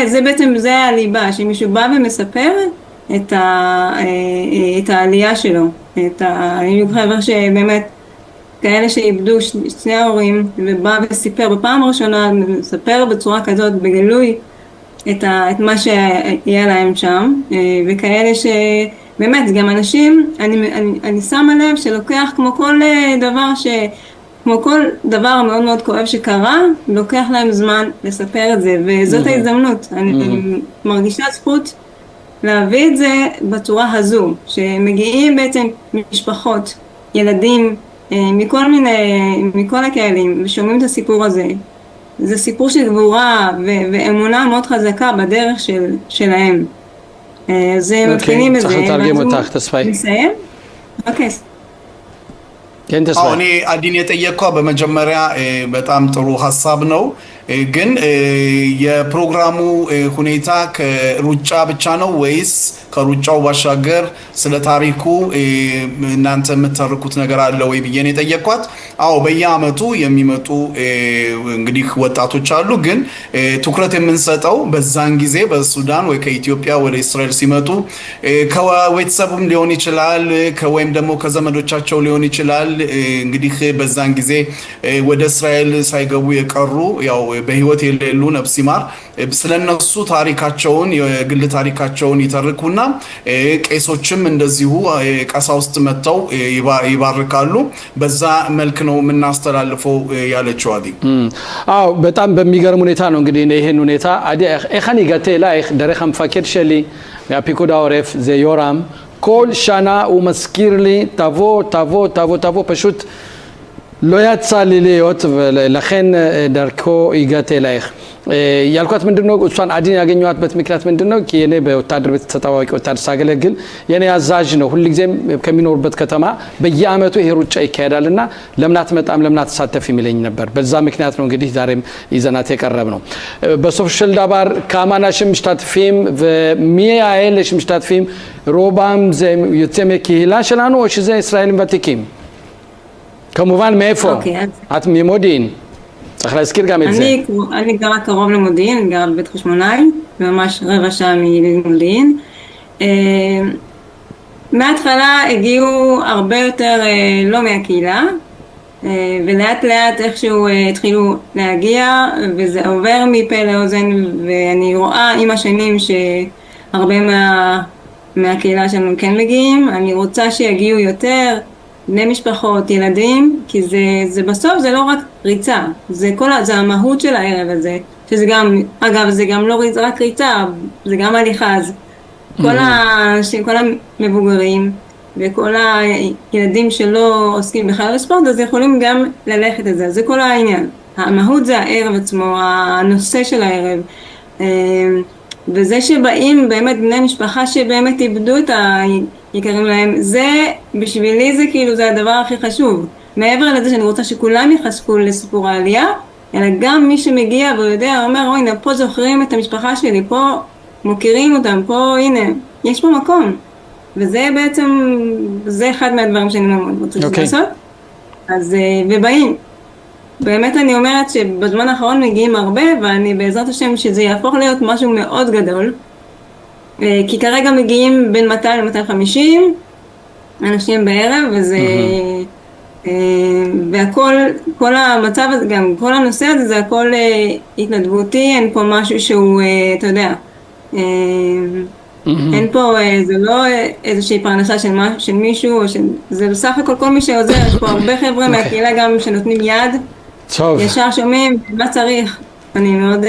זה בעצם, זה הליבה, שמישהו בא ומספר את העלייה שלו. היו חבר שבאמת, כאלה שאיבדו שני ההורים, ובא וסיפר בפעם הראשונה, מספר בצורה כזאת, בגלוי, את מה שהיה להם שם, וכאלה שבאמת גם אנשים, אני שמה לב שלוקח כמו כל דבר מאוד מאוד כואב שקרה, לוקח להם זמן לספר את זה, וזאת ההזדמנות. אני מרגישה זכות להביא את זה בצורה הזו, שמגיעים בעצם משפחות, ילדים, מכל הקהלים, ושומעים את הסיפור הזה. זה סיפור של גבורה ואמונה מאוד חזקה בדרך שלהם. אז מבחינים את זה. צריך לתרגם אותך, תספי. נסיים? אוקיי. כן, תספי. אני אתייקו במג'מריה በጣም ጥሩ ሀሳብ ነው ግን የፕሮግራሙ ሁኔታ ከሩጫ ብቻ ነው ወይስ ከሩጫው ባሻገር ስለ ታሪኩ እናንተ የምትተርኩት ነገር አለ ወይ ብዬ ነው የጠየቅኳት። አዎ በየአመቱ የሚመጡ እንግዲህ ወጣቶች አሉ። ግን ትኩረት የምንሰጠው በዛን ጊዜ በሱዳን ወይ ከኢትዮጵያ ወደ እስራኤል ሲመጡ ከቤተሰቡም ሊሆን ይችላል ወይም ደግሞ ከዘመዶቻቸው ሊሆን ይችላል። እንግዲህ በዛን ጊዜ ወደ እስራኤል ሳይገቡ የቀሩ ያው በህይወት የሌሉ ነፍስ ይማር ስለነሱ ታሪካቸውን የግል ታሪካቸውን ይተርኩና ቄሶችም እንደዚሁ ቀሳውስት መተው ይባርካሉ። በዛ መልክ ነው የምናስተላልፈው ያለችው አዲ። አዎ በጣም በሚገርም ሁኔታ ነው እንግዲህ ይሄን ሁኔታ አዲ እኸኒ ገቴ ላይ ደረኸ መፈክር ሸሊ ያፒኮዳ ወሬፍ ዘዮራም כל שנה הוא מזכיר לי תבוא פשוט לא יצא לי להיות ולכן דרכו הגעתי אלייך ያልኳት ምንድነው እሷን አዲን ያገኘዋትበት ምክንያት ምንድነው የኔ በወታደር ቤት ተጣዋቂ ወታደር ሳገለግል የኔ አዛዥ ነው ሁልጊዜም ከሚኖርበት ከተማ በየአመቱ ይሄ ሩጫ ይካሄዳልና ለምናት መጣም ለምናት ተሳተፍ የሚለኝ ነበር። በዛ ምክንያት ነው እንግዲህ ዛሬም ይዘናት የቀረብ ነው። በሶሻል ዳባር ካማናሽም משתתפים ומי האלה שמשתתפים רובם זה יוצא מהקהילה שלנו או שזה ישראלים ותיקים? כמובן מאיפה? את ממודיעין. צריך להזכיר גם את זה. אני גרה קרוב למודיעין, אני גרה בבית חשמונאי, ממש רבע שעה ממודיעין. מההתחלה הגיעו הרבה יותר לא מהקהילה, ולאט לאט איכשהו התחילו להגיע, וזה עובר מפה לאוזן, ואני רואה עם השנים שהרבה מהקהילה שלנו כן מגיעים. אני רוצה שיגיעו יותר בני משפחות, ילדים, כי זה בסוף זה לא רק ריצה, זה המהות של הערב הזה, שזה גם, אגב זה גם לא רק ריצה, זה גם הליכה, אז כל המבוגרים וכל הילדים שלא עוסקים בכלל בספורט, אז יכולים גם ללכת את זה, זה כל העניין. המהות זה הערב עצמו, הנושא של הערב, וזה שבאים באמת בני משפחה שבאמת איבדו את יקרים להם, זה בשבילי זה כאילו זה הדבר הכי חשוב. מעבר לזה שאני רוצה שכולם יחשפו לסיפור העלייה, אלא גם מי שמגיע ויודע, אומר, הנה, פה זוכרים את המשפחה שלי, פה מוכירים אותם, פה הנה, יש פה מקום. וזה בעצם, זה אחד מהדברים שאני מאוד רוצה לעשות. אז, ובאים. באמת אני אומרת שבזמן האחרון מגיעים הרבה, ואני בעזרת השם שזה יהפוך להיות משהו מאוד גדול. כי כרגע מגיעים בין 200 ל-250 אנשים בערב, וזה והכל, כל המצב הזה, גם כל הנושא הזה, זה הכל התנדבותי, אין פה משהו שהוא, אתה יודע, אין פה, זה לא איזושהי פרנסה של מישהו, זה בסך הכל כל מי שעוזר, יש פה הרבה חבר'ה מהקהילה גם שנותנים יד, ישר שומעים מה צריך, אני מאוד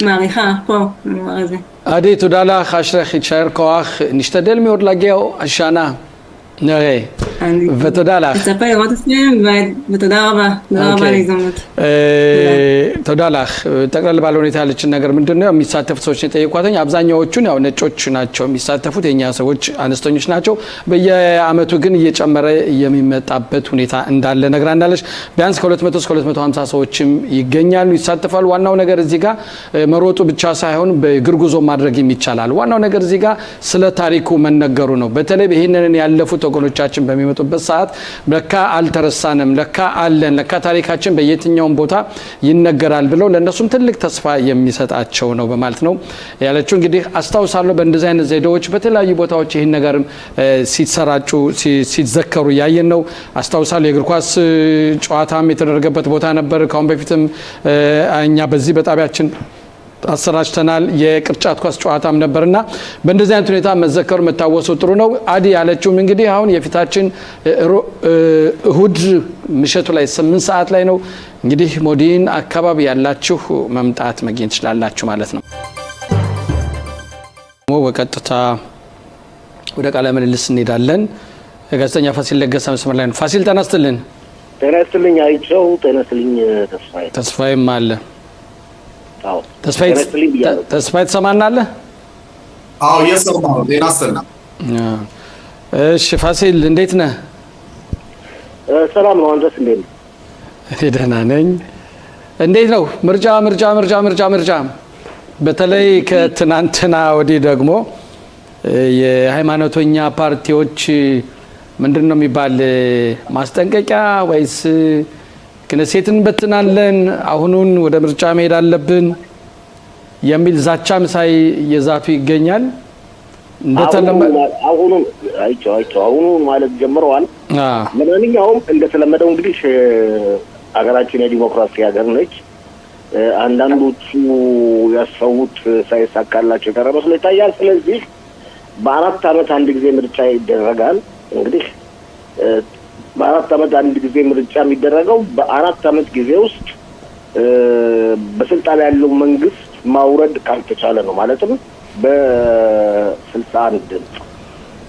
מעריכה פה, אני אומר את זה. עדי, תודה לך, אשרך, יתשאר כוח, נשתדל מאוד להגיע השנה, נראה, ותודה לך. תצפה לראות אתכם, ותודה רבה, תודה רבה להזדמנות. תודה לך. ጠቅላላ ባለ ሁኔታ ያለችን ነገር ምንድነው የሚሳተፉት ሰዎች የጠየቋተኝ አብዛኛዎቹን ያው ነጮች ናቸው የሚሳተፉት የኛ ሰዎች አነስተኞች ናቸው በየአመቱ ግን እየጨመረ የሚመጣበት ሁኔታ እንዳለ ነግራናለች ቢያንስ ከ200 እስከ 250 ሰዎችም ይገኛሉ ይሳተፋሉ ዋናው ነገር እዚህ ጋር መሮጡ ብቻ ሳይሆን በእግር ጉዞ ማድረግ ይቻላል ዋናው ነገር እዚህ ጋር ስለ ታሪኩ መነገሩ ነው በተለይ ይሄንን ያለፉት ወገኖቻችን በሚመጡበት ሰዓት ለካ አልተረሳንም ለካ አለን ለካ ታሪካችን በየትኛውም ቦታ ይነገራል ብለው ለነሱም ትልቅ ተስፋ የሚሰጣቸው ነው በማለት ነው ያለችው እንግዲህ አስተዋውሳለሁ በእንደዚህ አይነት ዘዴዎች በተለያዩ ቦታዎች ይሄን ነገር ሲሰራጩ ሲዘከሩ ያየን ነው አስተዋውሳለሁ የእግር ኳስ ጨዋታም የተደረገበት ቦታ ነበር ካሁን በፊትም እኛ በዚህ በጣቢያችን አሰራጭተናል የቅርጫት ኳስ ጨዋታም ነበርና በእንደዚህ አይነት ሁኔታ መዘከሩ መታወሱ ጥሩ ነው አዲ ያለችው እንግዲህ አሁን የፊታችን እሁድ ምሽቱ ላይ 8 ሰዓት ላይ ነው እንግዲህ ሞዲን አካባቢ ያላችሁ መምጣት መገኘት ይችላልላችሁ ማለት ነው ወቀጥታ ወደ ቃለ ምልልስ እንሄዳለን ጋዜጠኛ ፋሲል ለገሰ መስመር ላይ ነው ፋሲል ተናስተልን አይቸው ተናስተልኝ ተስፋዬም አለ ተስፋዬ ተሰማናለ አው የሰማው ተናስተልና እሺ ፋሲል እንዴት ነህ ሰላም ነው አንተስ እንዴት ነህ ደህና ነኝ እንዴት ነው ምርጫ በተለይ ከትናንትና ወዲህ ደግሞ የሃይማኖተኛ ፓርቲዎች ምንድነው የሚባል ማስጠንቀቂያ ወይስ ክነሴትን በትናለን አሁኑን ወደ ምርጫ መሄድ አለብን የሚል ዛቻም ሳይ የዛቱ ይገኛል። አሁኑ ማለት ጀምረዋል። ለማንኛውም እንደተለመደው እንግዲህ ሀገራችን የዲሞክራሲ ሀገር ነች። አንዳንዶቹ ያሰቡት ሳይሳካላቸው የቀረ መስሎ ይታያል። ስለዚህ በአራት ዓመት አንድ ጊዜ ምርጫ ይደረጋል። እንግዲህ በአራት ዓመት አንድ ጊዜ ምርጫ የሚደረገው በአራት ዓመት ጊዜ ውስጥ በስልጣን ያለው መንግስት ማውረድ ካልተቻለ ነው። ማለትም በ61 ድምፅ።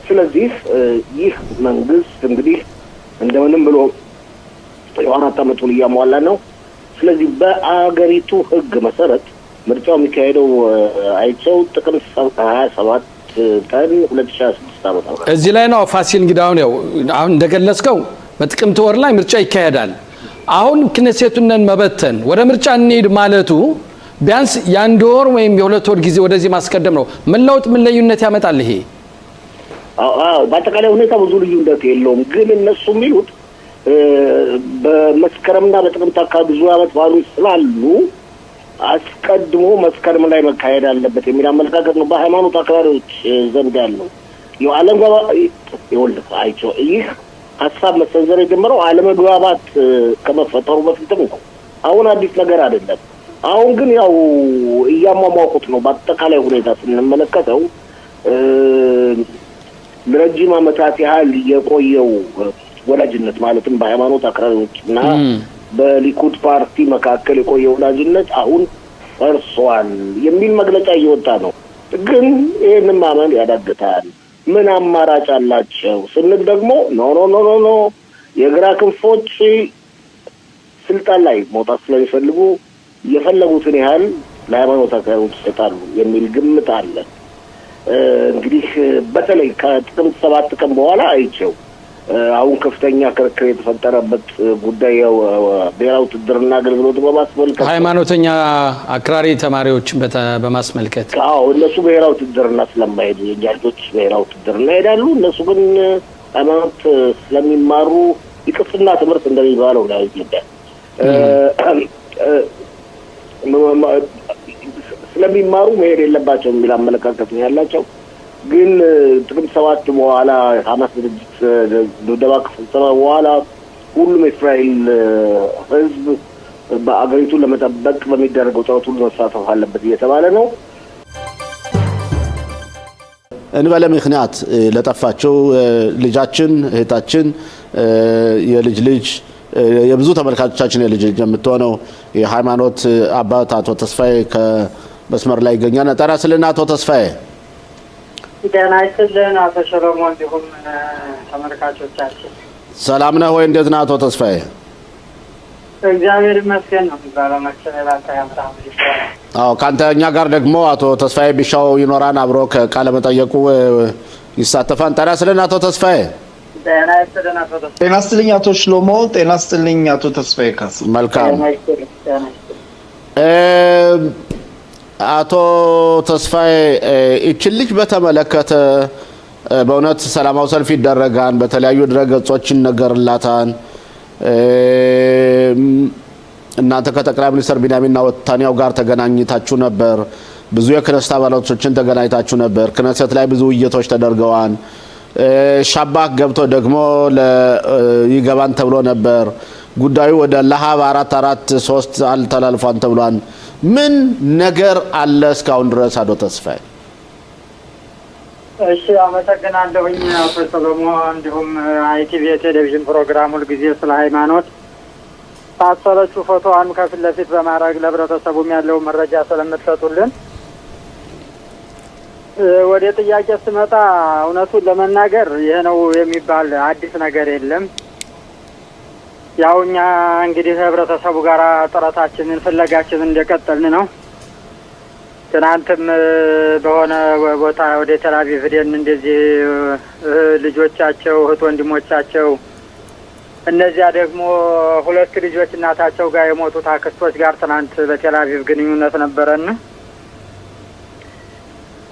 ስለዚህ ይህ መንግስት እንግዲህ እንደምንም ብሎ የአራት ዓመቱን እያሟላ ነው። ስለዚህ በአገሪቱ ህግ መሰረት ምርጫው የሚካሄደው አይቸው ጥቅምት 27 ቀን 2016 ዓ.ም እዚህ ላይ ነው። ፋሲል እንግዲህ አሁን እንደገለጽከው በጥቅምት ወር ላይ ምርጫ ይካሄዳል። አሁን ክነሴቱን መበተን ወደ ምርጫ እንሄድ ማለቱ ቢያንስ የአንድ ወር ወይም የሁለት ወር ጊዜ ወደዚህ ማስቀደም ነው። ምን ለውጥ ምን ልዩነት ያመጣል ይሄ? በአጠቃላይ ሁኔታ ብዙ ልዩነት የለውም። ግን እነሱ የሚሉት በመስከረምና በጥቅምት አካባቢ ብዙ ዓመት ባሉ ስላሉ አስቀድሞ መስከረም ላይ መካሄድ አለበት የሚል አመለካከት ነው በሃይማኖት አክራሪዎች ዘንድ ያለው። ይህ ሀሳብ መሰንዘር የጀመረው አለመግባባት ከመፈጠሩ በፊትም ነው። አሁን አዲስ ነገር አይደለም። አሁን ግን ያው እያሟሟቁት ነው። በአጠቃላይ ሁኔታ ስንመለከተው ለረጅም ዓመታት ያህል የቆየው ወዳጅነት ማለትም በሃይማኖት አክራሪዎችና በሊኩድ ፓርቲ መካከል የቆየው ወዳጅነት አሁን ፈርሷል የሚል መግለጫ እየወጣ ነው። ግን ይህንን ማመን ያዳግታል። ምን አማራጭ አላቸው ስንል ደግሞ ኖ የግራ ክንፎች ስልጣን ላይ መውጣት ስለሚፈልጉ የፈለጉትን ያህል ለሃይማኖት አክራሪዎች ይሰጣሉ የሚል ግምት አለ። እንግዲህ በተለይ ከጥቅምት 7 ቀን በኋላ አይቸው አሁን ከፍተኛ ክርክር የተፈጠረበት ጉዳይ ብሔራዊ ውትድርና አገልግሎት በማስመልከት ሃይማኖተኛ አክራሪ ተማሪዎች በማስመልከት እነሱ ብሔራዊ ውትድርና ስለማይሄዱ የእኛ ልጆች ብሔራዊ ውትድርና ይሄዳሉ። እነሱ ግን ሃይማኖት ስለሚማሩ የቅስና ትምህርት እንደሚባለው ነው ኢትዮጵያ ስለሚማሩ መሄድ የለባቸው የሚል አመለካከት ነው ያላቸው። ግን ጥቅምት 7 በኋላ ሐማስ ድርጅት ድብደባ ከፈጸመ በኋላ ሁሉም የእስራኤል ሕዝብ በአገሪቱን ለመጠበቅ በሚደረገው ጥረት ሁሉ መሳተፍ አለበት እየተባለ ነው። እንበለ ምክንያት ለጠፋቸው ልጃችን እህታችን የልጅ ልጅ የብዙ ተመልካቾቻችን የልጅ ልጅ የምትሆነው የሃይማኖት አባት አቶ ተስፋዬ ከመስመር ላይ ይገኛል። ጤና ይስጥልን አቶ ተስፋዬ። ጤና ይስጥልን አቶ ሰሎሞን እንዲሁም ተመልካቾቻችን። ሰላም ነህ ወይ? እንዴት ነህ አቶ ተስፋዬ? እግዚአብሔር ይመስገን ነው የሚባለው። መቸለላታ ያምራም አዎ፣ ካንተኛ ጋር ደግሞ አቶ ተስፋዬ ቢሻው ይኖራን አብሮ ከቃለ መጠየቁ ይሳተፋል። ጤና ይስጥልን አቶ ተስፋዬ። ጤና ይስጥልን አቶ ተስፋዬ። ጤና ይስጥልኝ አቶ ሽሎሞ። ጤና ይስጥልኝ አቶ ተስፋዬ ካሳ። መልካም አቶ ተስፋዬ እቺን ልጅ በተመለከተ በእውነት ሰላማዊ ሰልፍ ይደረጋል፣ በተለያዩ ድረገጾች ይነገርላታል። እናንተ ከጠቅላይ ሚኒስትር ቢንያሚን ኔታንያሁ ጋር ተገናኝታችሁ ነበር። ብዙ የክነስት አባላቶችን ተገናኝታችሁ ነበር። ክነሰት ላይ ብዙ ውይይቶች ተደርገዋል። ሻባክ ገብቶ ደግሞ ይገባን ተብሎ ነበር። ጉዳዩ ወደ ለሃብ 443 አልተላልፏን ተብሏል። ምን ነገር አለ እስካሁን ድረስ አቶ ተስፋዬ? እሺ፣ አመሰግናለሁኝ አቶ ሰሎሞን። እንዲሁም አይቲቪ የቴሌቪዥን ፕሮግራም ሁልጊዜ ስለ ሃይማኖት ታሰረችው ፎቶዋን ከፊት ለፊት በማድረግ ለህብረተሰቡም ያለው መረጃ ስለምትሰጡልን። ወደ ጥያቄ ስመጣ እውነቱን ለመናገር ይሄ ነው የሚባል አዲስ ነገር የለም። ያው እኛ እንግዲህ ህብረተሰቡ ጋር ጥረታችንን ፍለጋችንን እንደቀጠልን ነው። ትናንትም በሆነ ቦታ ወደ ተላቪቭ ሄደን እንደዚህ ልጆቻቸው እህት ወንድሞቻቸው እነዚያ ደግሞ ሁለት ልጆች እናታቸው ጋር የሞቱት አክስቶች ጋር ትናንት በቴልአቪቭ ግንኙነት ነበረን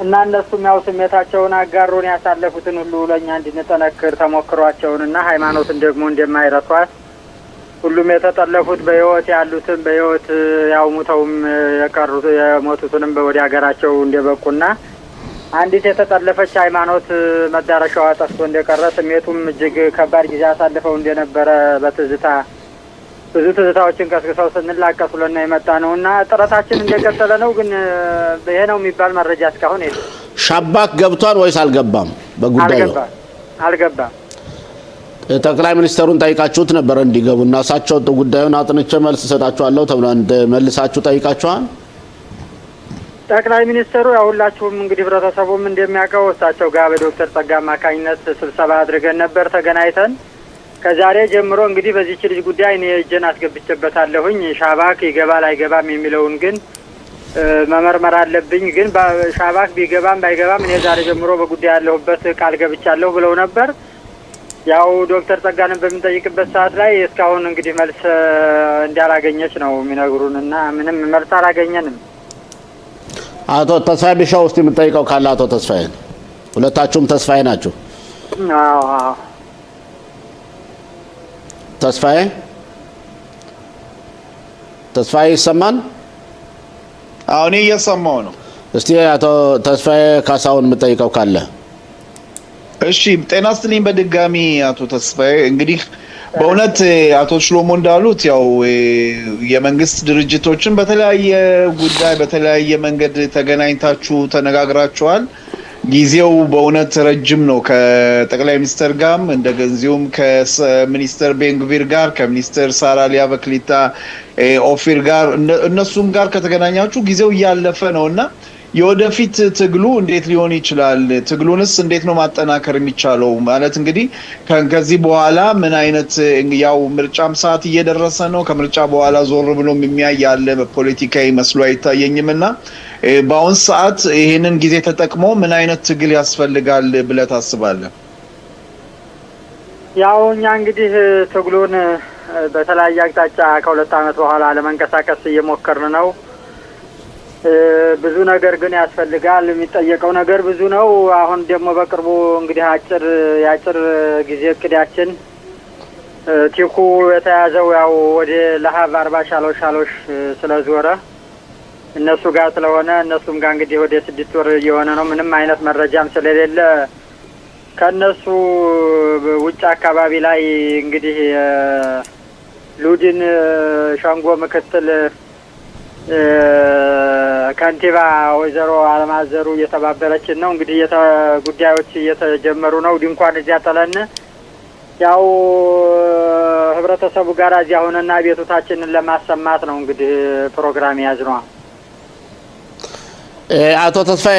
እና እነሱም ያው ስሜታቸውን አጋሩን ያሳለፉትን ሁሉ ለኛ እንድንጠነክር ተሞክሯቸውንና ሃይማኖትን ደግሞ እንደማይረሷት ሁሉም የተጠለፉት በህይወት ያሉትን በህይወት ያው ሙተውም የቀሩት የሞቱትንም ወደ ሀገራቸው እንደበቁና አንዲት የተጠለፈች ሃይማኖት መዳረሻዋ ጠፍቶ እንደቀረ ስሜቱም እጅግ ከባድ ጊዜ አሳልፈው እንደነበረ በትዝታ ብዙ ትዝታዎችን ቀስቅሰው ስንላቀስ ብለን የመጣ ነውና ጥረታችን እንደቀጠለ ነው። ግን ይሄ ነው የሚባል መረጃ እስካሁን የለም። ሻባክ ገብቷል ወይስ አልገባም? በጉዳዩ አልገባም። ጠቅላይ ሚኒስትሩን ጠይቃችሁት ነበር እንዲገቡና እሳቸው ጉዳዩን አጥንቼ መልስ እሰጣችኋለሁ ተብሏል። መልሳችሁ ጠይቃችኋል? ጠቅላይ ሚኒስትሩ ያው ሁላችሁም እንግዲህ ህብረተሰቡም እንደሚያውቀው እሳቸው ጋር በዶክተር ጸጋ አማካኝነት ስብሰባ አድርገን ነበር ተገናኝተን ከዛሬ ጀምሮ እንግዲህ በዚህ ልጅ ጉዳይ እኔ እጄን አስገብቼበታለሁኝ። ሻባክ ይገባል አይገባም የሚለውን ግን መመርመር አለብኝ። ግን ሻባክ ቢገባም ባይገባም እኔ ዛሬ ጀምሮ በጉዳይ ያለሁበት ቃል ገብቻለሁ ብለው ነበር። ያው ዶክተር ጸጋንን በምንጠይቅበት ሰዓት ላይ እስካሁን እንግዲህ መልስ እንዳላገኘች ነው የሚነግሩንና ምንም መልስ አላገኘንም። አቶ ተስፋዬ ቢሻው ውስጥ የምጠይቀው ካለ አቶ ተስፋዬ፣ ሁለታችሁም ተስፋዬ ናችሁ? አዎ ተስፋዬ ይሰማል? አሁን እየሰማው ነው። እስቲ አቶ ተስፋዬ ካሳውን የምጠይቀው ካለ። እሺ ጤና ይስጥልኝ በድጋሚ አቶ ተስፋዬ። እንግዲህ በእውነት አቶ ሽሎሞ እንዳሉት ያው የመንግስት ድርጅቶችን በተለያየ ጉዳይ በተለያየ መንገድ ተገናኝታችሁ ተነጋግራችኋል። ጊዜው በእውነት ረጅም ነው። ከጠቅላይ ሚኒስትር ጋርም እንደገንዚውም ከሚኒስትር ቤንግቪር ጋር ከሚኒስትር ሳራ ሊያ በክሊታ ኦፊር ጋር እነሱም ጋር ከተገናኛችሁ ጊዜው እያለፈ ነውና የወደፊት ትግሉ እንዴት ሊሆን ይችላል? ትግሉንስ እንዴት ነው ማጠናከር የሚቻለው? ማለት እንግዲህ ከዚህ በኋላ ምን አይነት ያው ምርጫም ሰዓት እየደረሰ ነው። ከምርጫ በኋላ ዞር ብሎም የሚያይ ያለ በፖለቲካዊ መስሎ አይታየኝምና በአሁን ሰዓት ይሄንን ጊዜ ተጠቅሞ ምን አይነት ትግል ያስፈልጋል ብለህ ታስባለህ? ያው እኛ እንግዲህ ትግሉን በተለያየ አቅጣጫ ከሁለት ዓመት በኋላ ለመንቀሳቀስ እየሞከርን ነው። ብዙ ነገር ግን ያስፈልጋል። የሚጠየቀው ነገር ብዙ ነው። አሁን ደግሞ በቅርቡ እንግዲህ የአጭር ጊዜ እቅዳችን ቲኩ የተያዘው ያው ወደ ለሀብ 40 ሻሎሽ ስለዞረ እነሱ ጋር ስለሆነ እነሱም ጋር እንግዲህ ወደ 6 ወር እየሆነ ነው። ምንም አይነት መረጃም ስለሌለ ከነሱ ውጭ አካባቢ ላይ እንግዲህ ሉድን ሸንጎ ምክትል ከንቲባ ወይዘሮ አለማዘሩ እየተባበረችን ነው። እንግዲህ ጉዳዮች እየተጀመሩ ነው። ድንኳን እዚያ ጠለን ያው ህብረተሰቡ ጋር እዚያ ሆነና ቤቱታችንን ለማሰማት ነው እንግዲህ ፕሮግራም ያዝነው። አቶ ተስፋዬ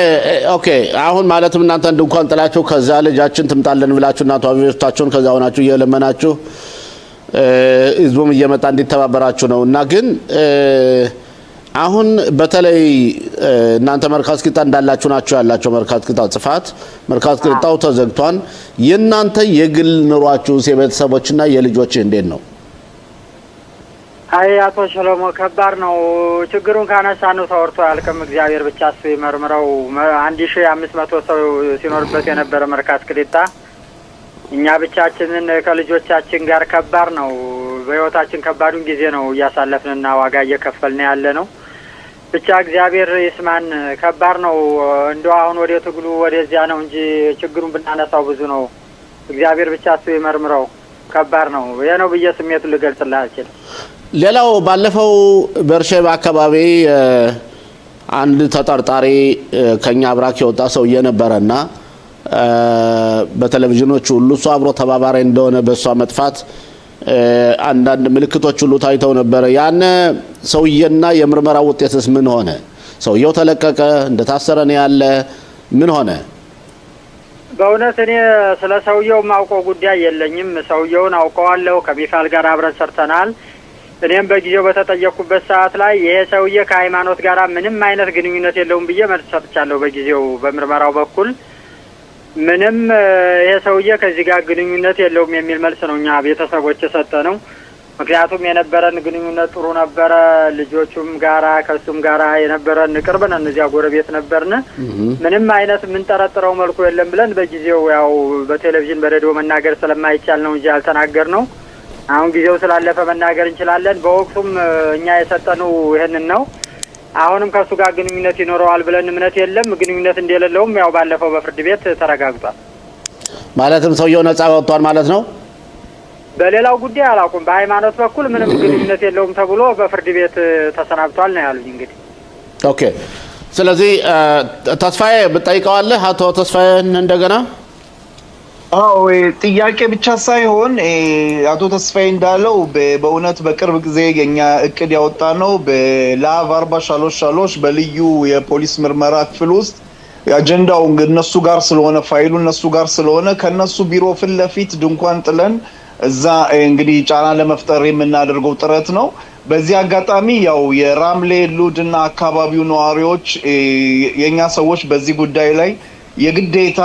ኦኬ፣ አሁን ማለትም እናንተ ድንኳን ጥላችሁ ከዛ ልጃችን ትምጣለን ብላችሁ እናቷ ቤቱታችሁን ከዛ ሆናችሁ እየለመናችሁ ህዝቡም እየመጣ እንዲተባበራችሁ ነው እና ግን አሁን በተለይ እናንተ መርካቶ ቂጣ እንዳላችሁ ናችሁ ያላችሁ መርካቶ ቂጣ ጽፋት መርካቶ ቂጣው ተዘግቷል። የእናንተ የግል ኑሯችሁ የቤተሰቦችና የልጆች እንዴት ነው? አይ አቶ ሽሎሞ ከባድ ነው። ችግሩን ካነሳን ተወርቶ አልከም እግዚአብሔር ብቻ እሱ ይመርምረው። 1500 ሰው ሲኖርበት የነበረ መርካቶ ቂጣ እኛ ብቻችንን ከልጆቻችን ጋር ከባድ ነው። በህይወታችን ከባዱን ጊዜ ነው እያሳለፍንና ዋጋ እየከፈልን ያለ ነው። ብቻ እግዚአብሔር ይስማን። ከባድ ነው። እንደው አሁን ወደ ትግሉ ወደዚያ ነው እንጂ ችግሩን ብናነሳው ብዙ ነው። እግዚአብሔር ብቻ እሱ ይመርምረው። ከባድ ነው። ይሄ ነው ብዬ ስሜቱን ልገልጽልህ አልችልም። ሌላው ባለፈው በርሸባ አካባቢ አንድ ተጠርጣሪ ከኛ አብራክ የወጣ ሰው የነበረና በቴሌቪዥኖች ሁሉ እሱ አብሮ ተባባሪ እንደሆነ በእሷ መጥፋት አንዳንድ ምልክቶች ሁሉ ታይተው ነበር። ያነ ሰውየና የምርመራ ውጤትስ ምን ሆነ? ሰውየው ተለቀቀ? እንደታሰረ ነው ያለ? ምን ሆነ? በእውነት እኔ ስለ ሰውየው ማውቀው ጉዳይ የለኝም። ሰውየውን አውቀዋለሁ። ከሚፋል ጋር አብረን ሰርተናል። እኔም በጊዜው በተጠየቅኩበት ሰዓት ላይ ይሄ ሰውዬ ከሃይማኖት ጋር ምንም አይነት ግንኙነት የለውም ብዬ መልስ ሰጥቻለሁ። በጊዜው በምርመራው በኩል ምንም ይሄ ሰውዬ ከዚህ ጋር ግንኙነት የለውም የሚል መልስ ነው እኛ ቤተሰቦች የሰጠነው። ምክንያቱም የነበረን ግንኙነት ጥሩ ነበረ። ልጆቹም ጋራ ከሱም ጋራ የነበረን ቅርብ ነን፣ እዚያ ጎረቤት ነበርን። ምንም አይነት የምንጠረጥረው መልኩ የለም ብለን በጊዜው ያው በቴሌቪዥን በሬዲዮ መናገር ስለማይቻል ነው እንጂ ያልተናገርነው። አሁን ጊዜው ስላለፈ መናገር እንችላለን። በወቅቱም እኛ የሰጠነው ይሄንን ነው። አሁንም ከሱ ጋር ግንኙነት ይኖረዋል ብለን እምነት የለም። ግንኙነት እንደሌለውም ያው ባለፈው በፍርድ ቤት ተረጋግጧል። ማለትም ሰውየው ነጻ ወጥቷል ማለት ነው። በሌላው ጉዳይ አላውቅም። በሃይማኖት በኩል ምንም ግንኙነት የለውም ተብሎ በፍርድ ቤት ተሰናብቷል ነው ያሉኝ። እንግዲህ ኦኬ። ስለዚህ ተስፋዬ ብጠይቀዋለህ አቶ ተስፋዬን እንደገና። አዎ ጥያቄ ብቻ ሳይሆን አቶ ተስፋዬ እንዳለው በእውነት በቅርብ ጊዜ የኛ እቅድ ያወጣ ነው በላቭ 433 በልዩ የፖሊስ ምርመራ ክፍል ውስጥ አጀንዳው እነሱ ጋር ስለሆነ ፋይሉ እነሱ ጋር ስለሆነ ከነሱ ቢሮ ፊት ለፊት ድንኳን ጥለን እዛ እንግዲህ ጫና ለመፍጠር የምናደርገው ጥረት ነው። በዚህ አጋጣሚ ያው የራምሌ ሉድና አካባቢው ነዋሪዎች የኛ ሰዎች በዚህ ጉዳይ ላይ የግዴታ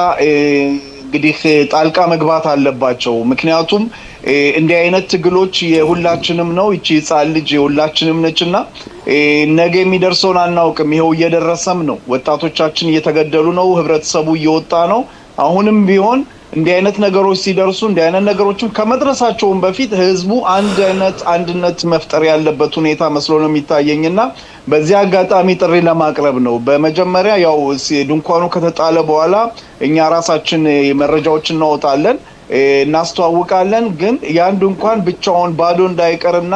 እንግዲህ ጣልቃ መግባት አለባቸው። ምክንያቱም እንዲህ አይነት ትግሎች የሁላችንም ነው። እቺ ህጻን ልጅ የሁላችንም ነችና ነገ የሚደርሰውን አናውቅም። ይሄው እየደረሰም ነው። ወጣቶቻችን እየተገደሉ ነው። ህብረተሰቡ እየወጣ ነው። አሁንም ቢሆን እንዲህ አይነት ነገሮች ሲደርሱ እንዲህ አይነት ነገሮችን ከመድረሳቸውም በፊት ህዝቡ አንድነት መፍጠር ያለበት ሁኔታ መስሎ ነው የሚታየኝና በዚህ አጋጣሚ ጥሪ ለማቅረብ ነው። በመጀመሪያ ያው ድንኳኑ ከተጣለ በኋላ እኛ ራሳችን መረጃዎችን እናወጣለን፣ እናስተዋውቃለን። ግን ያን ድንኳን ብቻውን ባዶ እንዳይቀርና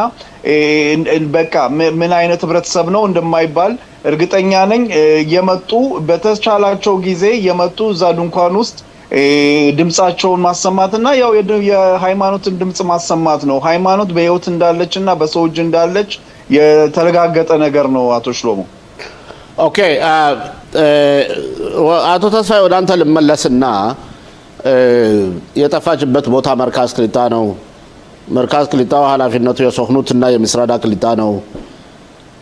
በቃ ምን አይነት ህብረተሰብ ነው እንደማይባል እርግጠኛ ነኝ። የመጡ በተቻላቸው ጊዜ የመጡ እዛ ድንኳን ውስጥ ድምጻቸውን ማሰማትና ያው የሃይማኖትን ድምጽ ማሰማት ነው። ሃይማኖት በህይወት እንዳለችና በሰው እጅ እንዳለች የተረጋገጠ ነገር ነው። አቶ ሽሎሞ ኦኬ። አቶ ተስፋዬ ወደ አንተ ልመለስና የጠፋችበት ቦታ መርካዝ ክሊጣ ነው። መርካዝ ክሊጣው ኃላፊነቱ የሶክኑትና የሚስራዳ ክሊጣ ነው።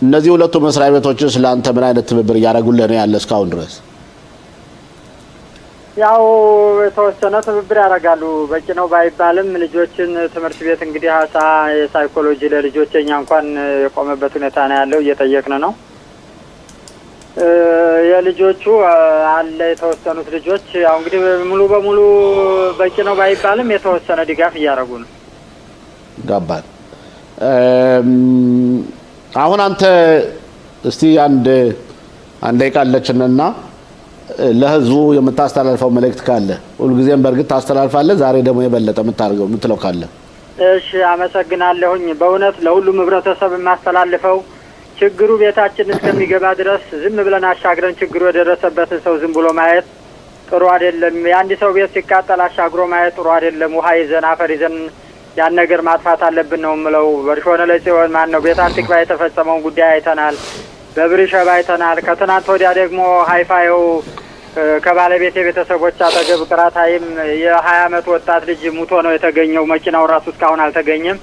እነዚህ ሁለቱ መስሪያ ቤቶችስ ለአንተ ምን አይነት ትብብር እያደረጉልህ ነው ያለ እስካሁን ድረስ? ያው የተወሰነ ትብብር ያደርጋሉ። በቂ ነው ባይባልም ልጆችን ትምህርት ቤት እንግዲህ የሳይኮሎጂ ለልጆች እኛ እንኳን የቆመበት ሁኔታ ነው ያለው። እየጠየቅን ነው። የልጆቹ አለ የተወሰኑት ልጆች ያው እንግዲህ ሙሉ በሙሉ በቂ ነው ባይባልም የተወሰነ ድጋፍ እያደረጉ ነው። ገባን። አሁን አንተ እስቲ አንድ ደቂቃለችንና ለህዝቡ የምታስተላልፈው መልእክት ካለ ሁልጊዜም በእርግጥ ታስተላልፋለህ፣ ዛሬ ደግሞ የበለጠ የምትለው ካለ? እሺ አመሰግናለሁኝ። በእውነት ለሁሉም ህብረተሰብ የማስተላልፈው ችግሩ ቤታችን እስከሚገባ ድረስ ዝም ብለን አሻግረን ችግሩ የደረሰበትን ሰው ዝም ብሎ ማየት ጥሩ አይደለም። የአንድ ሰው ቤት ሲቃጠል አሻግሮ ማየት ጥሩ አይደለም። ውሃ ይዘን አፈር ይዘን ያን ነገር ማጥፋት አለብን ነው የምለው። በርሾነ ለጽዮን ማን ነው ቤት አንቲክባ የተፈጸመውን ጉዳይ አይተናል። በብሪሸባ አይተናል። ከትናንት ወዲያ ደግሞ ሃይፋው ከባለቤት የቤተሰቦች አጠገብ ቅራታይም የ20 ዓመት ወጣት ልጅ ሙቶ ነው የተገኘው። መኪናው ራሱ እስካሁን አልተገኘም።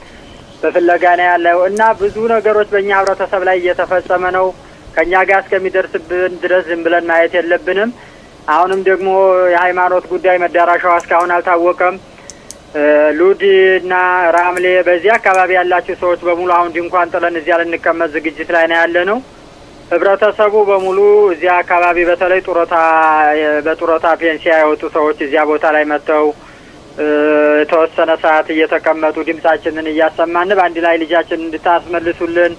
በፍለጋ ነው ያለው እና ብዙ ነገሮች በእኛ ህብረተሰብ ላይ እየተፈጸመ ነው። ከኛ ጋር እስከሚደርስብን ድረስ ዝም ብለን ማየት የለብንም። አሁንም ደግሞ የሃይማኖት ጉዳይ መዳረሻው እስካሁን አልታወቀም። ሉድ እና ራምሌ በዚህ አካባቢ ያላችሁ ሰዎች በሙሉ አሁን ድንኳን ጥለን እዚያ ልንቀመጥ ዝግጅት ላይ ነው ያለ ነው። ህብረተሰቡ በሙሉ እዚያ አካባቢ በተለይ በጡረታ ፔንሲያ የወጡ ሰዎች እዚያ ቦታ ላይ መጥተው የተወሰነ ሰዓት እየተቀመጡ ድምጻችንን እያሰማን በአንድ ላይ ልጃችንን እንድታስመልሱልን።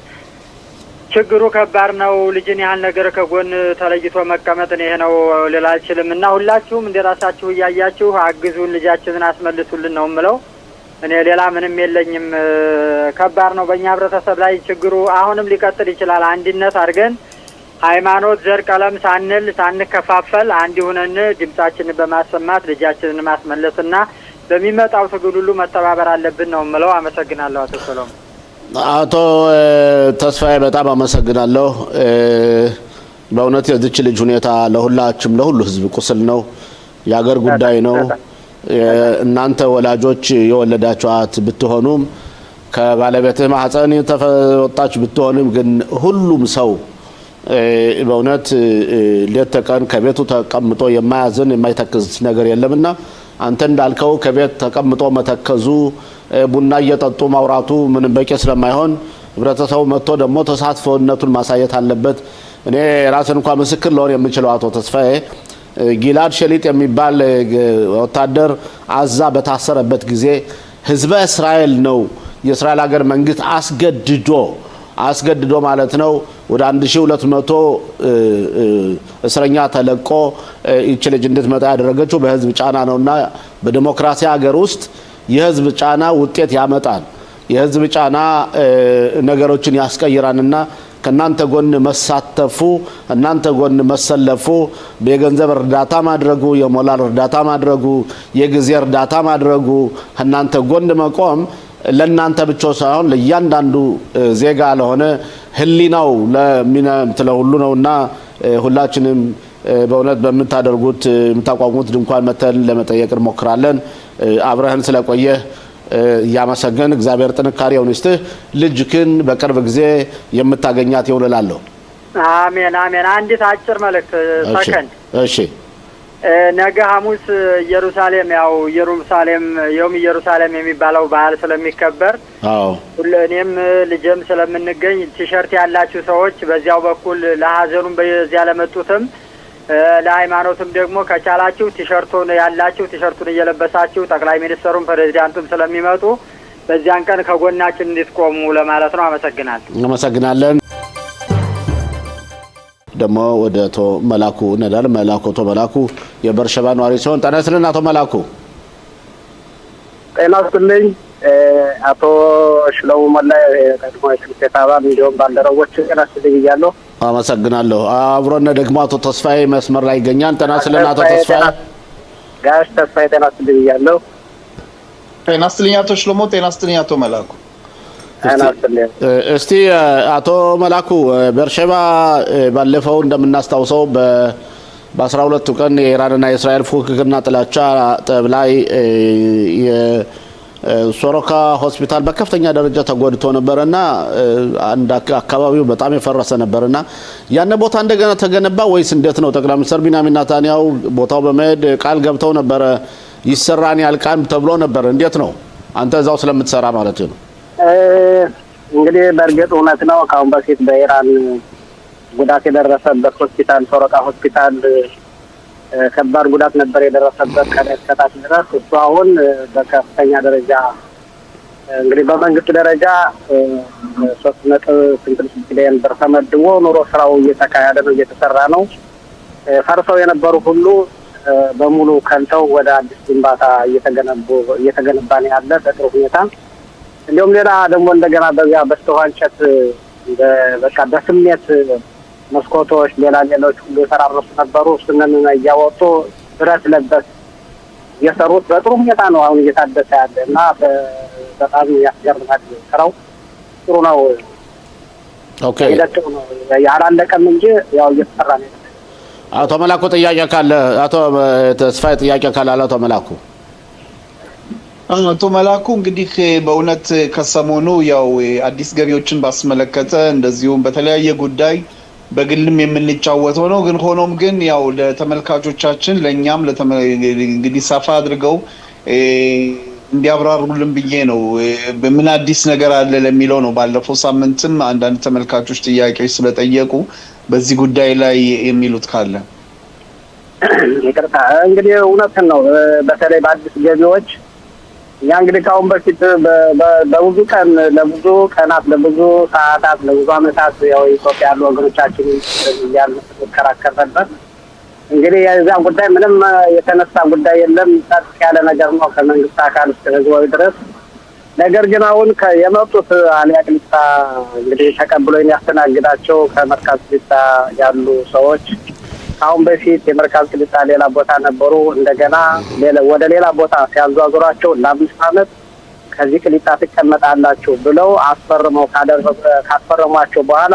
ችግሩ ከባድ ነው። ልጅን ያህል ነገር ከጎን ተለይቶ መቀመጥ ይሄ ነው ልል አልችልም እና ሁላችሁም እንደራሳችሁ እያያችሁ አግዙን፣ ልጃችንን አስመልሱልን ነው የምለው። እኔ ሌላ ምንም የለኝም። ከባድ ነው በእኛ ህብረተሰብ ላይ ችግሩ አሁንም ሊቀጥል ይችላል። አንድነት አድርገን ሃይማኖት፣ ዘር፣ ቀለም ሳንል ሳንከፋፈል አንድ ሆነን ድምጻችንን በማሰማት ልጃችንን ማስመለስና በሚመጣው ትግል ሁሉ መተባበር አለብን ነው የምለው። አመሰግናለሁ አቶ ሰሎሞን። አቶ ተስፋዬ በጣም አመሰግናለሁ። በእውነት የዚች ልጅ ሁኔታ ለሁላችንም ለሁሉ ህዝብ ቁስል ነው፣ የሀገር ጉዳይ ነው። እናንተ ወላጆች የወለዳችኋት ብትሆኑም ከባለቤትህ ማህፀን ተወጣች ብትሆንም ግን ሁሉም ሰው በእውነት ሌት ተቀን ከቤቱ ተቀምጦ የማያዝን የማይተክዝ ነገር የለምና አንተ እንዳልከው ከቤት ተቀምጦ መተከዙ ቡና እየጠጡ ማውራቱ ምንም በቂ ስለማይሆን ህብረተሰቡ መጥቶ ደግሞ ተሳትፎነቱን ማሳየት አለበት። እኔ ራስን እንኳን ምስክር ለሆነ የምችለው አቶ ተስፋዬ ጊላድ ሸሊጥ የሚባል ወታደር አዛ በታሰረበት ጊዜ ህዝበ እስራኤል ነው የእስራኤል ሀገር መንግስት አስገድዶ ማለት ነው ወደ 1200 እስረኛ ተለቆ ይች ልጅ እንድትመጣ ያደረገችው በህዝብ ጫና ነውና በዲሞክራሲ ሀገር ውስጥ የህዝብ ጫና ውጤት ያመጣል። የህዝብ ጫና ነገሮችን ያስቀይራልና ከናንተ ጎን መሳተፉ እናንተ ጎን መሰለፉ በገንዘብ እርዳታ ማድረጉ የሞራል እርዳታ ማድረጉ የጊዜ እርዳታ ማድረጉ እናንተ ጎን መቆም ለናንተ ብቻ ሳይሆን ለእያንዳንዱ ዜጋ ለሆነ ህሊናው ለሚነምትለው ሁሉ ነውና ሁላችንም በእውነት በመታደርጉት የምታቋቁሙት ድንኳን መተን ለመጠየቅ እንሞክራለን። አብረህን ስለቆየህ ያመሰገን እግዚአብሔር ጥንካሬውን ይስጥህ። ልጅክን በቅርብ ጊዜ የምታገኛት ይውልላለሁ። አሜን አሜን። አንዲት አጭር መልእክት ሰከንድ። እሺ ነገ ሐሙስ ኢየሩሳሌም ያው ኢየሩሳሌም የሚባለው በዓል ስለሚከበር እኔም ልጅም ስለምንገኝ ቲሸርት ያላችሁ ሰዎች በዚያው በኩል ለሐዘኑም በዚያ ለመጡትም ለሃይማኖትም ደግሞ ከቻላችሁ ቲሸርቱን እየለበሳችሁ ጠቅላይ ሚኒስትሩም ፕሬዝዳንቱም ስለሚመጡ በዚያን ቀን ከጎናችን እንድትቆሙ ለማለት ነው። አመሰግናለን። ደግሞ ወደ አቶ መላኩ ነዳል አቶ መላኩ የበርሸባ ነዋሪ ሲሆን ጤና ይስጥልን አቶ መላኩ። ጤና ይስጥልኝ አቶ ሽለው ሞላ ቀድሞ የክርስቲያን አባል እንዲሁም ባልደረቦች ጤና ይስጥልኝ እያለሁ አመሰግናለሁ። አብሮነ ደግሞ አቶ ተስፋዬ መስመር ላይ ይገኛል። ጤና ይስጥልን አቶ ተስፋዬ። ጋሽ ተስፋዬ ጤና ይስጥልኝ እያለሁ። ጤና ይስጥልኝ አቶ ሽሎሞ። ጤና ይስጥልኝ አቶ መላኩ። እስቲ አቶ መላኩ በርሸባ ባለፈው እንደምናስታውሰው በ12ቱ ቀን የኢራንና የእስራኤል ፉክክርና ጥላቻ ጠብ ላይ የሶሮካ ሆስፒታል በከፍተኛ ደረጃ ተጎድቶ ነበርና አንድ አካባቢው በጣም የፈረሰ ነበርና ያን ቦታ እንደገና ተገነባ ወይስ እንዴት ነው? ጠቅላይ ሚኒስትር ቢንያሚን ኔታንያሁ ቦታው በመሄድ ቃል ገብተው ነበር ይሰራን ያልቃል ተብሎ ነበር። እንዴት ነው አንተ እዛው ስለምትሰራ ማለት ነው? እንግዲህ በእርግጥ እውነት ነው። ካሁን በፊት በኢራን ጉዳት የደረሰበት ሆስፒታል ሶሮቃ ሆስፒታል ከባድ ጉዳት ነበር የደረሰበት ከታች ድረስ። እሱ አሁን በከፍተኛ ደረጃ እንግዲህ በመንግስት ደረጃ 3.6 ቢሊዮን ብር ተመድቦ ኑሮ ስራው እየተካሄደ ነው፣ እየተሰራ ነው። ፈርሰው የነበሩ ሁሉ በሙሉ ከንተው ወደ አዲስ ግንባታ እየተገነባ ነው ያለ በጥሩ ሁኔታ። እንዲሁም ሌላ ደግሞ እንደገና በዚያ በስተውሃ እንጨት በቃ በስሜት መስኮቶች ሌሎች ሁሉ የፈራረሱ ነበሩ። እሱንን እያወጡ ብረት ለበስ እየሰሩት በጥሩ ሁኔታ ነው አሁን እየታደሰ ያለ እና በጣም ያስገርማል። ስራው ጥሩ ነው። ኦኬ ያላለቀም እንጂ ያው እየተሰራ ነው። አቶ መላኩ ጥያቄ ካለ አቶ ተስፋዬ ጥያቄ ካለ አቶ መላኩ አቶ መላኩ እንግዲህ በእውነት ከሰሞኑ ያው አዲስ ገቢዎችን ባስመለከተ እንደዚሁም በተለያየ ጉዳይ በግልም የምንጫወተው ነው። ግን ሆኖም ግን ያው ለተመልካቾቻችን ለኛም እንግዲህ ሰፋ አድርገው እንዲያብራሩልን ብዬ ነው። በምን አዲስ ነገር አለ ለሚለው ነው። ባለፈው ሳምንትም አንዳንድ ተመልካቾች ጥያቄዎች ስለጠየቁ በዚህ ጉዳይ ላይ የሚሉት ካለ ይቅርታ። እንግዲህ እውነትን ነው። በተለይ በአዲስ ገቢዎች ያ እንግዲህ ካሁን በፊት በብዙ ቀን ለብዙ ቀናት ለብዙ ሰዓታት ለብዙ አመታት ያው ኢትዮጵያ ያሉ ወገኖቻችን እያሉ ተከራከር ነበር። እንግዲህ የዛ ጉዳይ ምንም የተነሳ ጉዳይ የለም። ጸጥ ያለ ነገር ነው ከመንግስት አካል እስከ ህዝባዊ ድረስ። ነገር ግን አሁን የመጡት አልያ ቅሊጣ እንግዲህ ተቀብሎ የሚያስተናግዳቸው ከመርካቶ ቅሊጣ ያሉ ሰዎች አሁን በፊት የመርካቶ ቅሊጣ ሌላ ቦታ ነበሩ። እንደገና ወደ ሌላ ቦታ ሲያዟዙራቸው ለ5 አመት ከዚህ ቅሊጣ ትቀመጣላችሁ ብለው አስፈርመው ካስፈረሟቸው በኋላ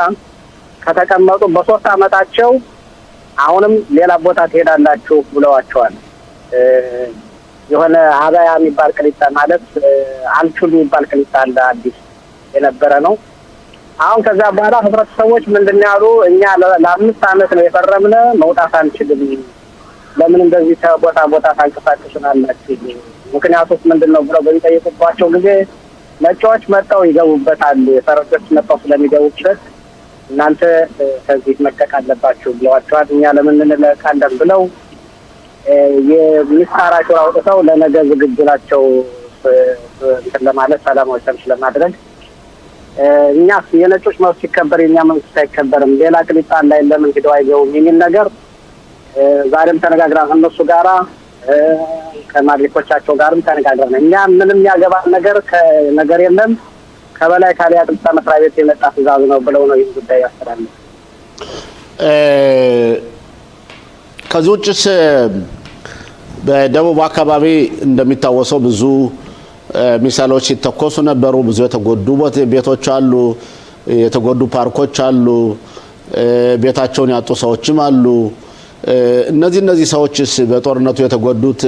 ከተቀመጡ በ3 አመታቸው አሁንም ሌላ ቦታ ትሄዳላችሁ ብለዋቸዋል። የሆነ አባያ የሚባል ቅሊጣ ማለት አልቹል የሚባል ቅሊጣ አለ አዲስ የነበረ ነው። አሁን ከዛ በኋላ ህብረተሰቦች ምንድነው ያሉ እኛ ለ5 ዓመት ነው የፈረምነ መውጣት አንችልም ለምን እንደዚህ ከቦታ ቦታ ታንቀሳቀሱናላችሁ ምክንያቱም ምንድነው ብለው በሚጠይቁባቸው ጊዜ ነጮች መጣው ይገቡበታል ፈረንጆች መጣው ስለሚገቡበት እናንተ ከዚህ መጠቅ አለባችሁ ብለዋቸዋል እኛ ለምን እንለቃለን ብለው የሚስታራቸው አውጥተው ለነገ ዝግጁ ናቸው ለማለት ሰላማዊ ሰልፍ ለማድረግ እኛ የነጮች መብት ሲከበር የኛ መንግስት አይከበርም ሌላ ቅሊጣን ላይ ለምን ሄደው አይገቡም የሚል ነገር ዛሬም ተነጋግረን እነሱ ጋራ ከማድሪኮቻቸው ጋርም ተነጋግረን እኛ ምንም ያገባን ነገር የለም ከበላይ ካሊያ ጥብጣ መስሪያ ቤት የመጣ ትዕዛዝ ነው ብለው ነው ይህ ጉዳይ ያስተላልፋል ከዚህ ውጭስ በደቡብ አካባቢ እንደሚታወሰው ብዙ ሚሳኤሎች ሲተኮሱ ነበሩ ብዙ የተጎዱ ቤቶች አሉ የተጎዱ ፓርኮች አሉ ቤታቸውን ያጡ ሰዎችም አሉ እነዚህ ሰዎችስ በጦርነቱ የተጎዱት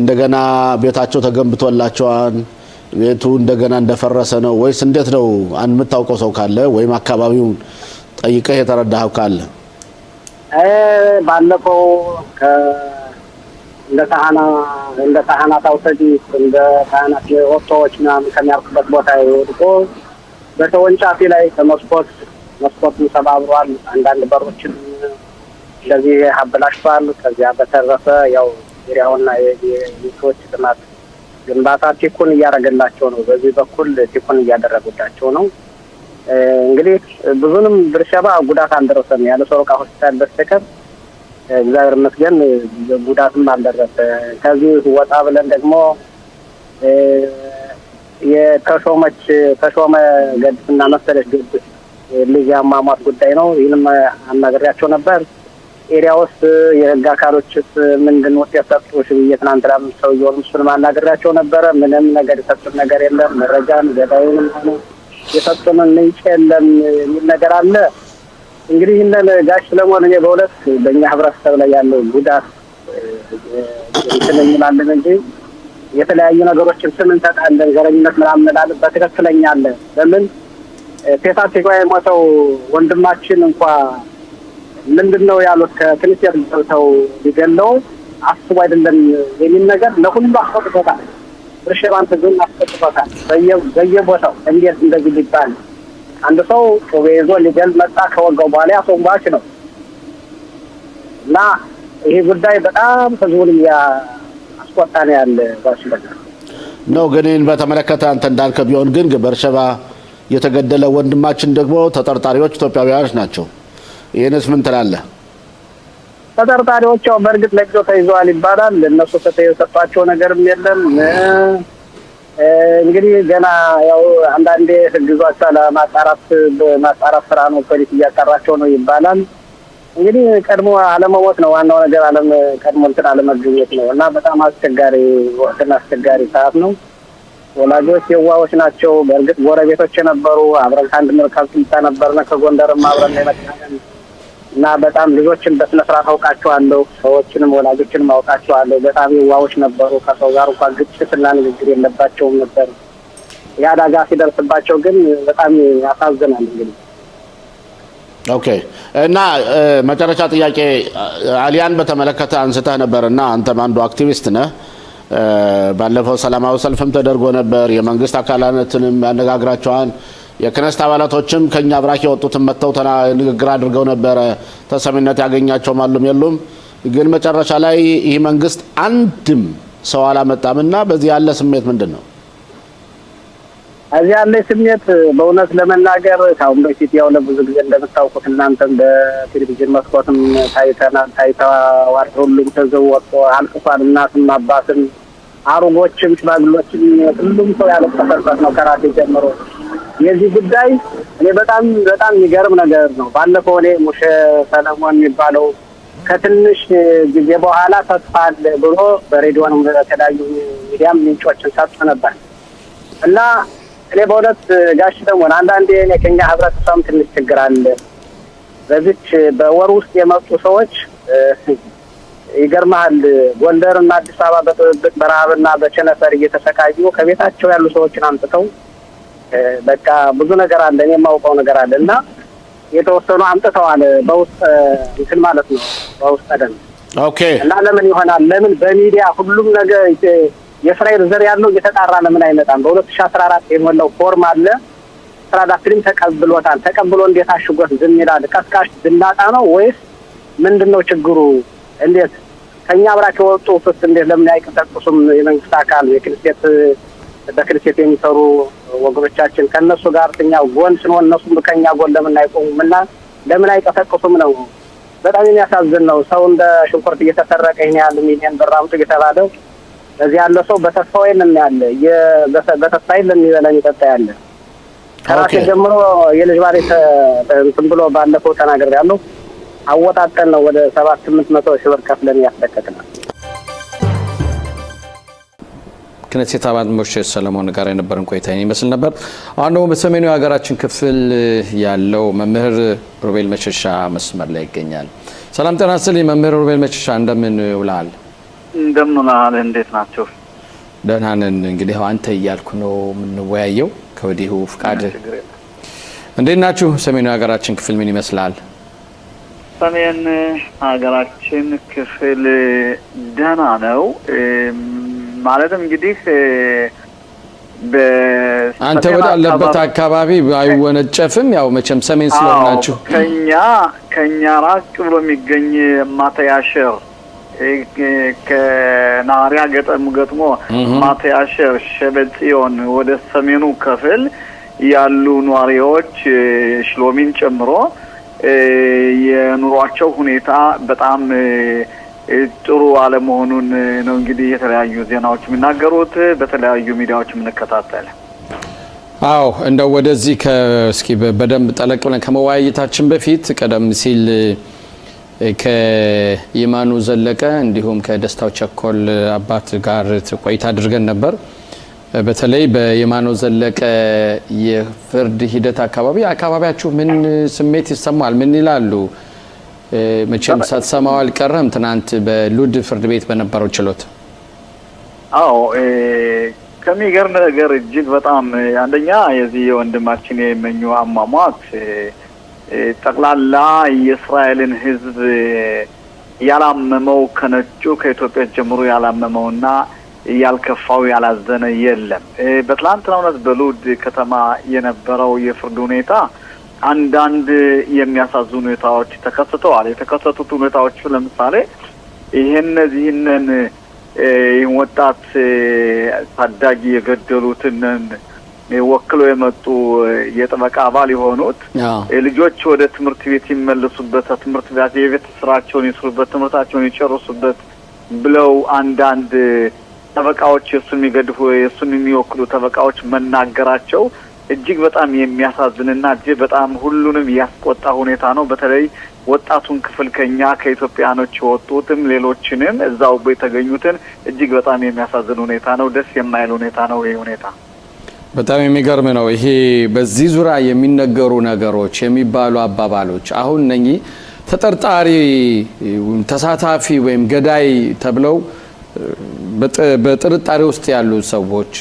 እንደገና ቤታቸው ተገንብቶላቸዋል ቤቱ እንደገና እንደፈረሰ ነው ወይስ እንዴት ነው አንምታውቀው ሰው ካለ ወይም አካባቢውን ጠይቀህ የተረዳኸው ካለ ባለፈው እንደ ታህና ታውሰጂ እንደ ታህና ወጥቶች ምናምን ከሚያርፉበት ቦታ ወድቆ በተወንጫፊ ላይ መስኮቱን ሰባብሯል አንዳንድ በሮችን እንደዚህ አበላሽቷል ከዚያ በተረፈ ያው ዙሪያውና የሰዎች ጥማት ግንባታ ቲኩን እያደረገላቸው ነው በዚህ በኩል ቲኩን እያደረጉላቸው ነው እንግዲህ ብዙንም ብርሸባ ጉዳት አልደረሰም ያለ ሶሮቃ ሆስፒታል በስተቀር እግዚአብሔር ይመስገን ጉዳትም አልደረሰ ከዚህ ወጣ ብለን ደግሞ ተሾመ ገድስና መሰለሽ ገድስ ልጅ አሟሟት ጉዳይ ነው ይህንም አናግሬያቸው ነበር ኤሪያ ውስጥ የህግ አካሎችስ ምንድን ውጤት ሰጡሽ የትናንትናም ሰውየውን እሱንም አናግሬያቸው ነበረ ምንም ነገር የሰጡን ነገር የለም መረጃም ገዳዩንም ሆነ የሰጡን ምንጭ የለም የሚል ነገር አለ እንግዲህ እነን ጋሽ ለሞን በሁለት በእኛ ህብረተሰብ ላይ ያለው ጉዳት እንላለን እንጂ የተለያዩ ነገሮችን ስምን ተጣለን ዘረኝነት ምናምን እንላለን በትክክለኛ አለ ለምን ቴታቲኮ የሞተው ወንድማችን እንኳን ምንድነው ያሉት ከትንሽ ያልተው ሊገለው አስቡ አይደለም የሚል ነገር ለሁሉ አስቆጥቶታል ብርሽባን ተዘን አስቆጥቶታል በየቦታው እንዴት እንደዚህ ሊባል አንድ ሰው ወይዞ ሊገል መጣ ከወጋው በኋላ ያሶምባች ነው እና ይሄ ጉዳይ በጣም ህዝቡን ያስቆጣን ያለ ባሽበታ ነው ግን በተመለከተ አንተ እንዳልከ ቢሆን ግን በርሸባ የተገደለ ወንድማችን ደግሞ ተጠርጣሪዎች ኢትዮጵያውያኖች ናቸው ይሄንስ ምን ትላለህ ተጠርጣሪዎች በእርግጥ ለቅሶ ተይዘዋል ይባላል ለነሱ ተተየሰጣቸው ነገርም የለም እንግዲህ ገና ያው አንዳንዴ ህግዟቻ ለማጣራት ስራ ነው ፖሊስ እያጣራቸው ነው ይባላል እንግዲህ ቀድሞ አለመሞት ነው ዋናው ነገር ቀድሞ እንትን አለመገኘት ነው እና በጣም አስቸጋሪ ወቅትና አስቸጋሪ ሰዓት ነው ወላጆች የዋዎች ናቸው በእርግጥ ጎረቤቶች ነበሩ አብረን አንድ መልካም ትንታ ነበርና ከጎንደርም አብረን የመጣን እና በጣም ልጆችን በስነ ስርዓት አውቃቸዋለሁ ሰዎችንም ወላጆችንም አውቃቸዋለሁ በጣም የዋዎች ነበሩ ከሰው ጋር እንኳን ግጭትና ንግግር የለባቸውም ነበር ያዳጋ ሲደርስባቸው ግን በጣም ያሳዝናል እንግዲህ ኦኬ እና መጨረሻ ጥያቄ አሊያን በተመለከተ አንስተህ ነበርና አንተም አንዱ አክቲቪስት ነህ ባለፈው ሰላማዊ ሰልፍም ተደርጎ ነበር የመንግስት አካላትንም ያነጋግራቸዋል የክነስት አባላቶችም ከኛ አብራክ የወጡትን መተው ንግግር አድርገው ነበር ተሰሚነት ያገኛቸው ማሉም የሉም ግን መጨረሻ ላይ ይህ መንግስት አንድም ሰው አላመጣምና በዚህ ያለ ስሜት ምንድነው እዚህ ያለ ስሜት በእውነት ለመናገር ታውን በፊት ያው ለብዙ ጊዜ እንደምታውቁት እናንተም በቴሌቪዥን መስኮትም ታይተዋል ሁሉም ተዘወጡ አልቅሷል እናትም አባትም አሩጎችም ሽማግሎችም ሁሉም ሰው ያለቀሰበት ነው ከራሴ ጀምሮ የዚህ ጉዳይ እኔ በጣም የሚገርም ነገር ነው ባለፈው እኔ ሙሼ ሰለሞን የሚባለው ከትንሽ ጊዜ በኋላ ተስፋል ብሎ በሬዲዮንም በተለያዩ ሚዲያም ምንጮችን ሰጥቶ ነበር እና እኔ በእውነት ጋሽ ደግሞ አንዳንዴ እኔ ከኛ ህብረተሰብ ትንሽ ችግር አለ በዚች በወር ውስጥ የመጡ ሰዎች ይገርማል ጎንደርና አዲስ አበባ በረሃብና በቸነፈር እየተሰቃዩ ከቤታቸው ያሉ ሰዎችን አምጥተው በቃ ብዙ ነገር አለ እኔ የማውቀው ነገር አለ እና የተወሰኑ አምጥተዋል በውስጥ እንትን ማለት ነው በውስጥ ደም ኦኬ እና ለምን ይሆናል ለምን በሚዲያ ሁሉም ነገር የእስራኤል ዘር ያለው እየተጣራ ለምን አይመጣም በ2014 የሞላው ፎርም አለ ስራዳትሪም ተቀብሎ እንዴት አሽጎት ዝም ይላል ቀስቃሽ ድናጣ ነው ወይስ ምንድነው ችግሩ እንዴት ከኛ አብራክ ወጡ ፍስ እንዴት ለምን አይቀጠቅሱም የመንግስት አካል የክርስቲያን በክርስቲያን የሚሰሩ ወገኖቻችን ከነሱ ጋር ተኛው ጎን ስለሆነ እነሱም ከኛ ጎን ለምን አይቆሙምና ለምን አይቀጠቅሱም ነው በጣም የሚያሳዝን ነው ሰው እንደ ሽንኩርት እየተሰረቀ ይሄን ሚሊዮን ብር አምጡ እየተባለ ለዚህ ያለ ሰው በተስፋው ያለ በተስፋው ለሚበላኝ ይጠጣ ያለ ከራሴ ጀምሮ የልጅ ባሪት እንትን ብሎ ባለፈው ተናግሬያለሁ አወጣጠን ነው ወደ 7-800 ሺህ ብር ከፍለን ያስጠቀቅናል ክነሴት አባል ሞሼ ሰለሞን ጋር የነበረን ቆይታ ይመስል ነበር አሁን ደግሞ በሰሜኑ ሀገራችን ክፍል ያለው መምህር ሮቤል መሸሻ መስመር ላይ ይገኛል ሰላም ጤና ይስጥልኝ መምህር ሮቤል መሸሻ እንደምን ውለሃል እንደምናል እንዴት ናችሁ ደህና ነን እንግዲህ አንተ እያልኩ ነው የምንወያየው ከወዲሁ ፍቃድ እንዴት ናችሁ ሰሜኑ ሀገራችን ክፍል ምን ይመስላል ሰሜን ሀገራችን ክፍል ደህና ነው ማለትም እንግዲህ አንተ ወዳለበት አካባቢ አይወነጨፍም ያው መቼም ሰሜን ስለሆናችሁ ከኛ ራቅ ብሎ የሚገኝ ማተያሸር ከናሪያ ገጥሞ ማተያሸር ሸበጽዮን ወደ ሰሜኑ ክፍል ያሉ ኗሪዎች ሽሎሚን ጨምሮ የኑሯቸው ሁኔታ በጣም ጥሩ አለመሆኑን ነው እንግዲህ የተለያዩ ዜናዎች የሚናገሩት በተለያዩ ሚዲያዎች የምንከታተል አዎ እንደው ወደዚህ እስኪ በደንብ ጠለቅ ብለን ከመወያየታችን በፊት ቀደም ሲል ከይማኑ ዘለቀ እንዲሁም ከደስታው ቸኮል አባት ጋር ቆይታ አድርገን ነበር በተለይ በይማኑ ዘለቀ የፍርድ ሂደት አካባቢያችሁ ምን ስሜት ይሰማል ምን ይላሉ መቼም ሳትሰማው አልቀረም ትናንት በሉድ ፍርድ ቤት በነበረው ችሎት አዎ ከሚገርም ነገር እጅግ በጣም አንደኛ የዚህ ወንድማችን የመኙ አማማት ጠቅላላ የእስራኤልን ህዝብ ያላመመው ከነጩ ከኢትዮጵያ ጀምሮ ያላመመውና ያልከፋው ያላዘነ የለም በትላንትናው ዕለት በሉድ ከተማ የነበረው የፍርድ ሁኔታ አንዳንድ የሚያሳዝኑ ሁኔታዎች ተከስተዋል የተከሰቱት ሁኔታዎች ለምሳሌ ይሄንን ወጣት ታዳጊ የገደሉትን ወክለው የመጡ የጠበቃ አባል የሆኑት ልጆች ወደ ትምህርት ቤት ይመለሱበት ትምህርት ቤት የቤት ስራቸውን ይስሩበት ትምህርታቸውን ይጨርሱበት ብለው አንዳንድ ጠበቃዎች የሱን የሚወክሉ ጠበቃዎች መናገራቸው እጅግ በጣም የሚያሳዝንና እጅግ በጣም ሁሉንም ያስቆጣ ሁኔታ ነው በተለይ ወጣቱን ክፍል ከኛ ከኢትዮጵያኖች ወጡትም ሌሎችንም እዛው የተገኙትን እጅግ በጣም የሚያሳዝን ሁኔታ ነው ደስ የማይል ሁኔታ ነው ይሄ ሁኔታ በጣም የሚገርም ነው ይሄ በዚህ ዙሪያ የሚነገሩ ነገሮች የሚባሉ አባባሎች አሁን ነኚህ ተጠርጣሪ ተሳታፊ ወይም ገዳይ ተብለው በጥርጣሬ ውስጥ ያሉ ሰዎች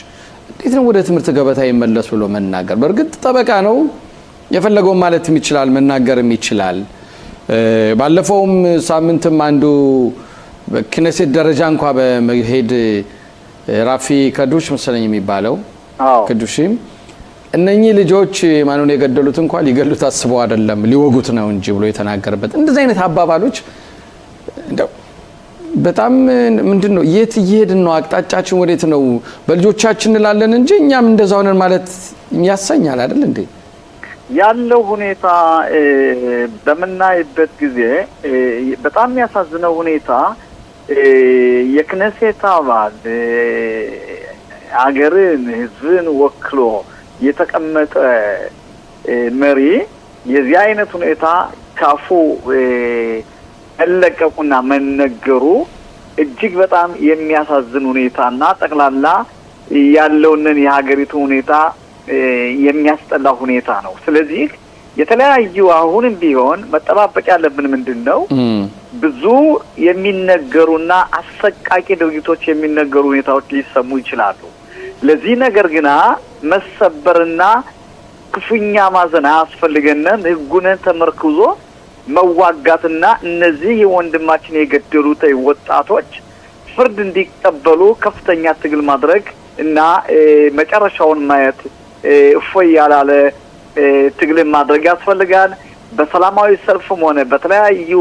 እንዴት ነው ወደ ትምህርት ገበታ ይመለስ ብሎ መናገር በርግጥ ጠበቃ ነው የፈለገው ማለትም ይችላል መናገርም ይችላል ባለፈውም ሳምንትም አንዱ በክነሴት ደረጃ እንኳን በመሄድ ራፊ ከዱሽ መሰለኝ የሚባለው ከዱሽም እነኚህ ልጆች ማኑን የገደሉት እንኳን ሊገሉት አስበው አይደለም ሊወጉት ነው እንጂ ብሎ የተናገረበት እንደዚህ አይነት አባባሎች እንደው በጣም ምንድነው የት ይሄድን ነው አቅጣጫችን ወዴት ነው በልጆቻችን እንላለን እንጂ እኛም እንደዛው ነን ማለት ያሰኛል አይደል እንዴ ያለው ሁኔታ በመናይበት ጊዜ በጣም የሚያሳዝነው ሁኔታ የክነሴት አባል አገርን ህዝብን ወክሎ የተቀመጠ መሪ የዚህ አይነት ሁኔታ ካፉ መለቀቁና መነገሩ እጅግ በጣም የሚያሳዝን ሁኔታና ጠቅላላ ያለውን የሀገሪቱ ሁኔታ የሚያስጠላ ሁኔታ ነው ስለዚህ የተለያዩ አሁንም ቢሆን መጠባበቅ ያለብን ምንድነው ብዙ የሚነገሩና አሰቃቂ ድርጊቶች የሚነገሩ ሁኔታዎች ሊሰሙ ይችላሉ ለዚህ ነገር ግና መሰበርና ክፉኛ ማዘን አያስፈልገንም። ህጉን ተመርኩዞ መዋጋትና እነዚህ የወንድማችን የገደሉት ወጣቶች ፍርድ እንዲቀበሉ ከፍተኛ ትግል ማድረግ እና መጨረሻውን ማየት እፎይ ያላለ ትግል ማድረግ ያስፈልጋል። በሰላማዊ ሰልፍም ሆነ በተለያዩ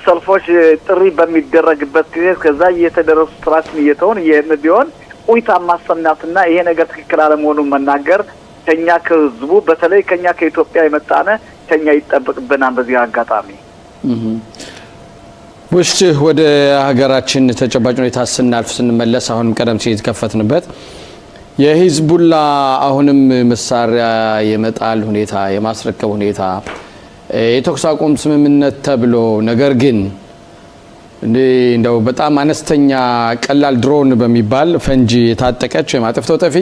ሰልፎች ጥሪ በሚደረግበት ጊዜ ከዛ እየተደረሱ ስራችን እየተውን ቢሆን ቁይታ ማሰናትና ይሄ ነገር ትክክል አለመሆኑን መናገር ከኛ ከህዝቡ በተለይ ከኛ ከኢትዮጵያ የመጣነ ከኛ ይጠበቅብናል። በዚህ አጋጣሚ ውስጥ ወደ ሀገራችን ተጨባጭ ሁኔታ ስናልፍ ስንመለስ አሁንም ቀደም ሲል የተከፈትንበት የሂዝቡላ አሁንም መሳሪያ የመጣል ሁኔታ የማስረከብ ሁኔታ የተኩስ አቁም ስምምነት ተብሎ ነገር ግን እንደው በጣም አነስተኛ ቀላል ድሮን በሚባል ፈንጂ የታጠቀች የማጥፍቶ ጠፊ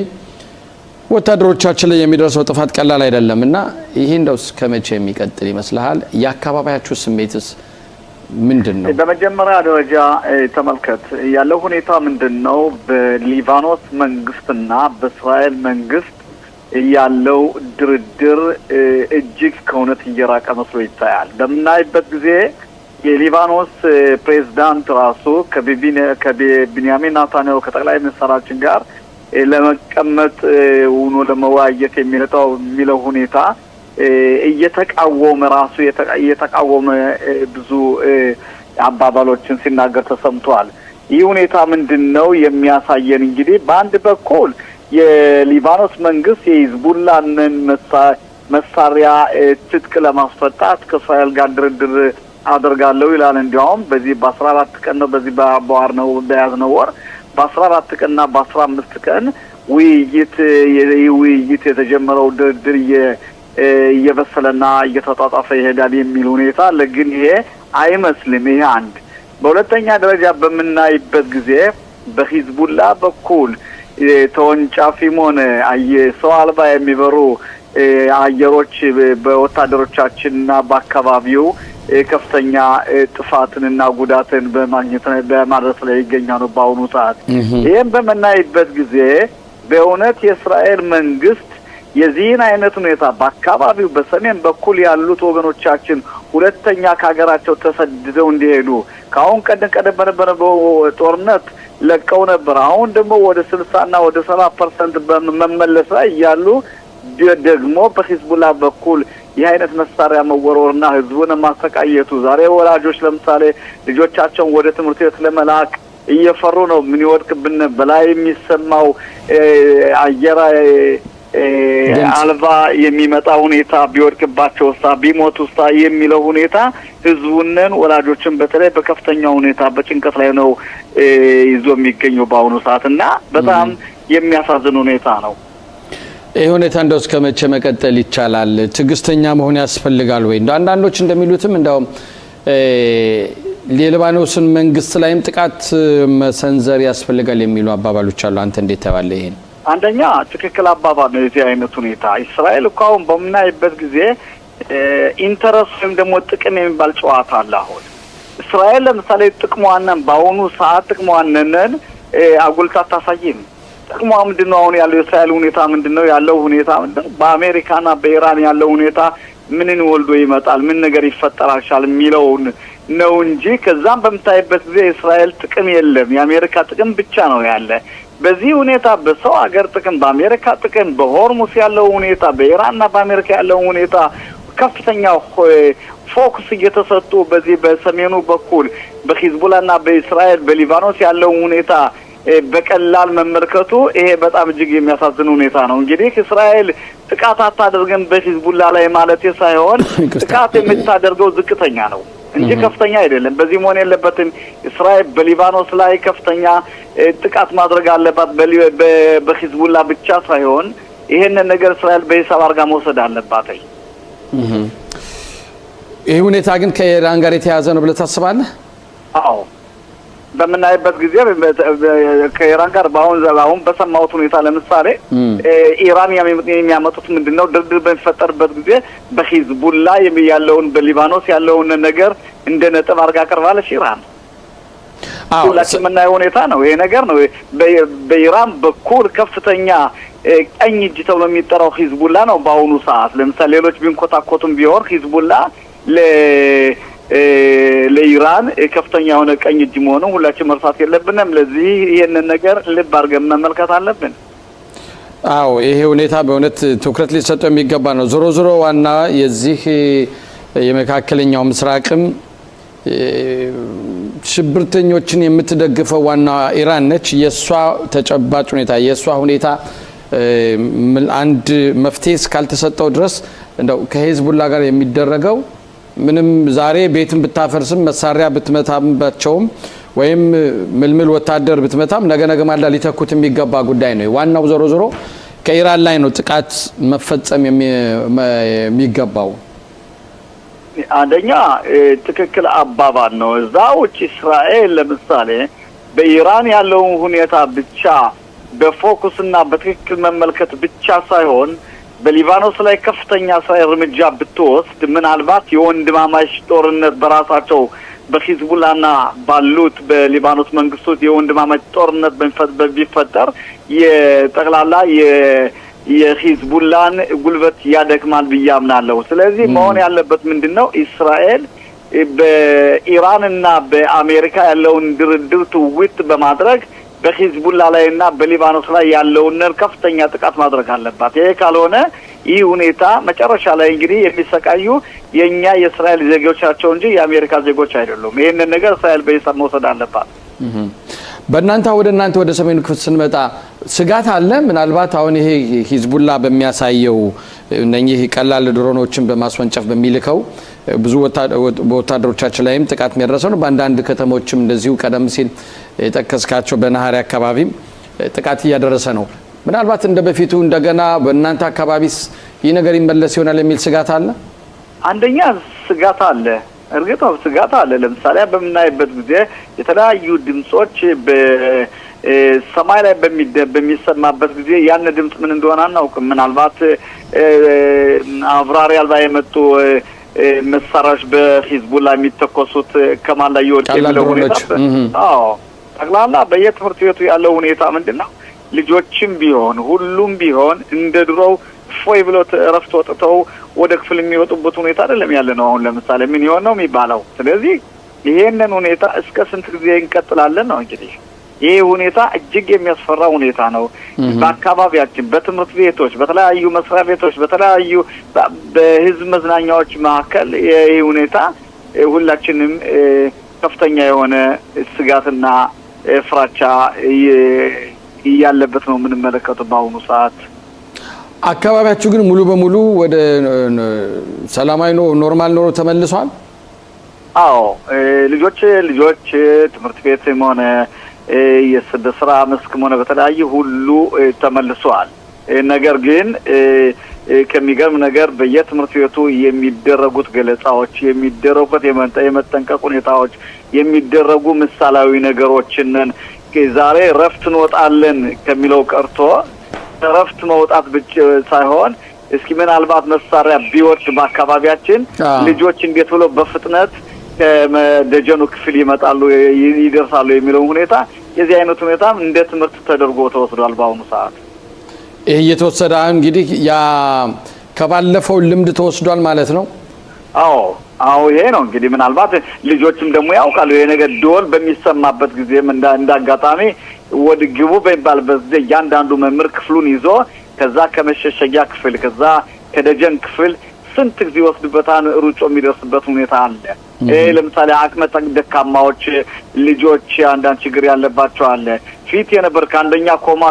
ወታደሮቻችን ላይ የሚደርሰው ጥፋት ቀላል አይደለምና ይሄ እንደው እስከመቼ የሚቀጥል ይመስልሃል? የአካባቢያችሁ ስሜትስ ምንድነው? በመጀመሪያ ደረጃ ተመልከት ያለው ሁኔታ ምንድነው? በሊባኖስ መንግስትና በእስራኤል መንግስት ያለው ድርድር እጅግ ከእውነት እየራቀ መስሎ ይታያል። በምናይበት ጊዜ የሊባኖስ ፕሬዝዳንት ራሱ ከቢንያሚን ኔታንያሁ ከጠቅላይ ሚኒስትራችን ጋር ለመቀመጥ ሆኖ ለመወያየት የሚለው ሁኔታ እየተቃወመ ራሱ እየተቃወመ ብዙ አባባሎችን ሲናገር ተሰምቷል። ይህ ሁኔታ ምንድነው የሚያሳየን? እንግዲህ በአንድ በኩል የሊባኖስ መንግስት የሂዝቡላን መሳሪያ ትጥቅ ለማስፈታት ከእስራኤል ጋር ድርድር አደርጋለሁ ይላል። እንዲያውም በዚህ በ14 ቀን ነው በዚህ በአባዋር ነው በያዝነው ወር በ14 ቀንና በ15 ቀን ውይይት የተጀመረው ድርድር እየበሰለና እየተጣጣፈ ይሄዳል የሚል ሁኔታ አለ። ግን ይሄ አይመስልም። ይሄ አንድ። በሁለተኛ ደረጃ በምናይበት ጊዜ በሂዝቡላ በኩል ተወንጫፊም ሆነ ሰው አልባ የሚበሩ አየሮች በወታደሮቻችንና በአካባቢው ከፍተኛ ጥፋትንና ጉዳትን በማድረስ ላይ ይገኛሉ በአሁኑ ሰዓት። ይህም በምናይበት ጊዜ በእውነት የእስራኤል መንግስት የዚህን አይነት ሁኔታ በአካባቢው በሰሜን በኩል ያሉት ወገኖቻችን ሁለተኛ ከሀገራቸው ተሰድደው እንዲሄዱ ከአሁን ቀደም በነበረው ጦርነት ለቀው ነበር። አሁን ደግሞ ወደ 60 ወደ 70% በመመለስ ላይ ያሉ ደግሞ በሂዝቡላ በኩል ይህ አይነት መሳሪያ መወርወርና ህዝቡን ማሰቃየቱ ዛሬ ወላጆች ለምሳሌ ልጆቻቸውን ወደ ትምህርት ቤት ለመላክ እየፈሩ ነው። ምን ይወድቅብን በላይ የሚሰማው አየራ አልባ የሚመጣ ሁኔታ ቢወድቅባቸው ቢሞቱሳ የሚለው ሁኔታ ህዝቡንን ወላጆችን በተለይ በከፍተኛ ሁኔታ በጭንቀት ላይ ነው ይዞ የሚገኘው በአሁኑ ሰዓትና በጣም የሚያሳዝን ሁኔታ ነው። ይሄ ሁኔታ እንደው እስከመቼ መቀጠል ይቻላል? ትግስተኛ መሆን ያስፈልጋል ወይ? አንዳንዶች እንደሚሉትም እንደው የሊባኖስን መንግስት ላይም ጥቃት መሰንዘር ያስፈልጋል የሚሉ አባባሎች አሉ። አንተ እንዴት ታያለህ ይሄን? አንደኛ ትክክል አባባል ነው። የዚህ አይነት ሁኔታ እስራኤል እኮ አሁን በምናይበት ጊዜ ኢንተረስት ወይም ደግሞ ጥቅም የሚባል ጨዋታ አለ። አሁን እስራኤል ለምሳሌ ጥቅሟን በአሁኑ ሰዓት ጥቅሟን አጉልታ አታሳይም። ጥቅሟ ምንድነው? አሁን ያለው የእስራኤል ሁኔታ ምንድነው? ያለው ሁኔታ ምንድነው? በአሜሪካና በኢራን ያለው ሁኔታ ምንን ወልዶ ይመጣል፣ ምን ነገር ይፈጠራል የሚለው ነው እንጂ ከዛም በምታይበት ጊዜ እስራኤል ጥቅም የለም። የአሜሪካ ጥቅም ብቻ ነው ያለ። በዚህ ሁኔታ በሰው ሀገር ጥቅም፣ በአሜሪካ ጥቅም፣ በሆርሙስ ያለው ሁኔታ፣ በኢራንና በአሜሪካ ያለው ሁኔታ ከፍተኛ ፎከስ እየተሰጡ በዚህ በሰሜኑ በኩል በሂዝቡላና በእስራኤል በሊባኖስ ያለው ሁኔታ በቀላል መመልከቱ ይሄ በጣም እጅግ የሚያሳዝን ሁኔታ ነው። እንግዲህ እስራኤል ጥቃት አታደርግም በሂዝቡላ ላይ ማለት ሳይሆን ጥቃት የምታደርገው ዝቅተኛ ነው እንጂ ከፍተኛ አይደለም። በዚህ መሆን የለበትም። እስራኤል በሊባኖስ ላይ ከፍተኛ ጥቃት ማድረግ አለባት በሂዝቡላ ብቻ ሳይሆን ይሄንን ነገር እስራኤል በሂሳብ አድርጋ መውሰድ አለባት። ይሄ ሁኔታ ግን ከኢራን ጋር የተያያዘ ነው ብለህ ታስባለህ? አዎ በምናይበት ጊዜ ከኢራን ጋር አሁን በሰማሁት ሁኔታ ለምሳሌ ኢራን የሚያመጡት ምንድነው? ድርድር በሚፈጠርበት ጊዜ በሂዝቡላ ያለውን በሊባኖስ ያለውን ነገር እንደ ነጥብ አድርጋ አቀርባለች ኢራን። ሁላችን የምናየው ሁኔታ ነው። ይሄ ነገር ነው። በኢራን በኩል ከፍተኛ ቀኝ እጅ ተብሎ የሚጠራው ሂዝቡላ ነው በአሁኑ ሰዓት። ለምሳሌ ሌሎች ቢንኮታኮቱም ቢሆን ሂዝቡላ ለኢራን ከፍተኛ የሆነ ቀኝ እጅ መሆኑን ሁላችን መርሳት የለብንም። ለዚህ ይሄንን ነገር ልብ አድርገን መመልከት አለብን። አዎ ይሄ ሁኔታ በእውነት ትኩረት ሊሰጠው የሚገባ ነው። ዞሮ ዞሮ ዋና የዚህ የመካከለኛው ምስራቅም ሽብርተኞችን የምትደግፈው ዋና ኢራን ነች። የሷ ተጨባጭ ሁኔታ የሷ ሁኔታ አንድ መፍትሄ እስካልተሰጠው ድረስ እንደው ከሂዝቡላ ጋር የሚደረገው ምንም ዛሬ ቤትን ብታፈርስም መሳሪያ ብትመታባቸውም ወይም ምልምል ወታደር ብትመታም ነገ ማላ ሊተኩት የሚገባ ጉዳይ ነው። ዋናው ዞሮ ዞሮ ከኢራን ላይ ነው ጥቃት መፈጸም የሚገባው። አንደኛ ትክክል አባባል ነው። እዛ ውጭ እስራኤል ለምሳሌ በኢራን ያለውን ሁኔታ ብቻ በፎኩስና በትክክል መመልከት ብቻ ሳይሆን በሊባኖስ ላይ ከፍተኛ እርምጃ ብትወስድ ምናልባት የወንድማማች ጦርነት በራሳቸው በሂዝቡላና ባሉት በሊባኖስ መንግስቶች የወንድማማች ጦርነት ቢፈጠር የጠቅላላ የሂዝቡላን ጉልበት ያደክማል ብዬ አምናለሁ። ስለዚህ መሆን ያለበት ምንድነው? እስራኤል በኢራንና በአሜሪካ ያለውን ድርድር ትውት በማድረግ በሂዝቡላ ላይና በሊባኖስ ላይ ያለውን ከፍተኛ ጥቃት ማድረግ አለባት። ይሄ ካልሆነ ይህ ሁኔታ መጨረሻ ላይ እንግዲህ የሚሰቃዩ የኛ የእስራኤል ዜጎች ናቸው እንጂ የአሜሪካ ዜጎች አይደሉም። ይሄንን ነገር እስራኤል በሂሳብ መውሰድ አለባት። በእናንተ ወደ ሰሜኑ ክፍል ስንመጣ ስጋት አለ? ምናልባት አሁን ይሄ ሂዝቡላ በሚያሳየው እነኚህ ቀላል ድሮኖችን በማስወንጨፍ በሚልከው ብዙ ወታደሮቻችን ላይም ጥቃት የሚያደርሰው ነው። በአንዳንድ ከተሞችም እንደዚሁ ቀደም ሲል የጠቀስካቸው በናሃሪ አካባቢም ጥቃት እያደረሰ ነው። ምናልባት እንደ በፊቱ እንደገና በእናንተ አካባቢስ ይህ ነገር ይመለስ ይሆናል የሚል ስጋት አለ? አንደኛ ስጋት አለ፣ እርግጥ ነው ስጋት አለ። ለምሳሌ በምናይበት ጊዜ የተለያዩ ድምጾች በሰማይ ላይ በሚሰማበት ጊዜ ያን ድምጽ ምን እንደሆነ አናውቅም። ምናልባት አብራሪ አልባ የመጡ መሳሪያዎች በሂዝቡላ የሚተኮሱት ከማን ላይ ይወጣ የሚለው ሁኔታ ጠቅላላ በየትምህርት ቤቱ ያለው ሁኔታ ምንድነው? ልጆችም ቢሆን ሁሉም ቢሆን እንደ ድሮው ፎይ ብለው እረፍት ወጥተው ወደ ክፍል የሚወጡበት ሁኔታ አይደለም ያለ ነው። አሁን ለምሳሌ ምን ይሆን ነው የሚባለው? ስለዚህ ይሄንን ሁኔታ እስከ ስንት ጊዜ እንቀጥላለን ነው እንግዲህ። ይሄ ሁኔታ እጅግ የሚያስፈራ ሁኔታ ነው። በአካባቢያችን በትምህርት ቤቶች፣ በተለያዩ መስሪያ ቤቶች፣ በተለያዩ በህዝብ መዝናኛዎች መካከል ይሄ ሁኔታ ሁላችንም ከፍተኛ የሆነ ስጋትና ፍራቻ ያለበት ነው የምንመለከተው በአሁኑ ሰዓት። አካባቢያችሁ ግን ሙሉ በሙሉ ወደ ሰላማዊ ኖርማል ኖሮ ተመልሷል? አዎ ልጆች ትምህርት ቤትም ሆነ የስራ መስክም ሆነ በተለያዩ ሁሉ ተመልሷል። ነገር ግን ከሚገርም ነገር በየትምህርት ቤቱ የሚደረጉት ገለጻዎች፣ የሚደረጉት የመጠንቀቅ ሁኔታዎች፣ የሚደረጉ ምሳሌያዊ ነገሮችን ዛሬ ረፍት እንወጣለን ከሚለው ቀርቶ ረፍት መውጣት ብቻ ሳይሆን እስኪ ምናልባት መሳሪያ ቢወርድ በአካባቢያችን ልጆች እንዴት ብለው በፍጥነት ከደጀኑ ክፍል ይመጣሉ ይደርሳሉ የሚለው ሁኔታ የዚህ አይነት ሁኔታ እንደ ትምህርት ተደርጎ ተወስዷል በአሁኑ ሰዓት። ይሄ የተወሰደ እንግዲህ ያ ከባለፈው ልምድ ተወስዷል ማለት ነው። አዎ ይሄ ነው እንግዲህ ምናልባት ልጆችም ደግሞ ያውቃሉ። ይሄ ነገር ደወል በሚሰማበት ጊዜም እንዳጋጣሚ ወደ ግቡ በሚባልበት ጊዜ እያንዳንዱ መምህር ክፍሉን ይዞ ከዛ ከመሸሸጊያ ክፍል ከዛ ከደጀን ክፍል ስንት ጊዜ ወስድበታን ሩጮ የሚደርስበት ሁኔታ አለ። ለምሳሌ አቅመ ደካማዎች ልጆች አንዳንድ ችግር ያለባቸው አለ። ፊት የነበር ከአንደኛ ኮማ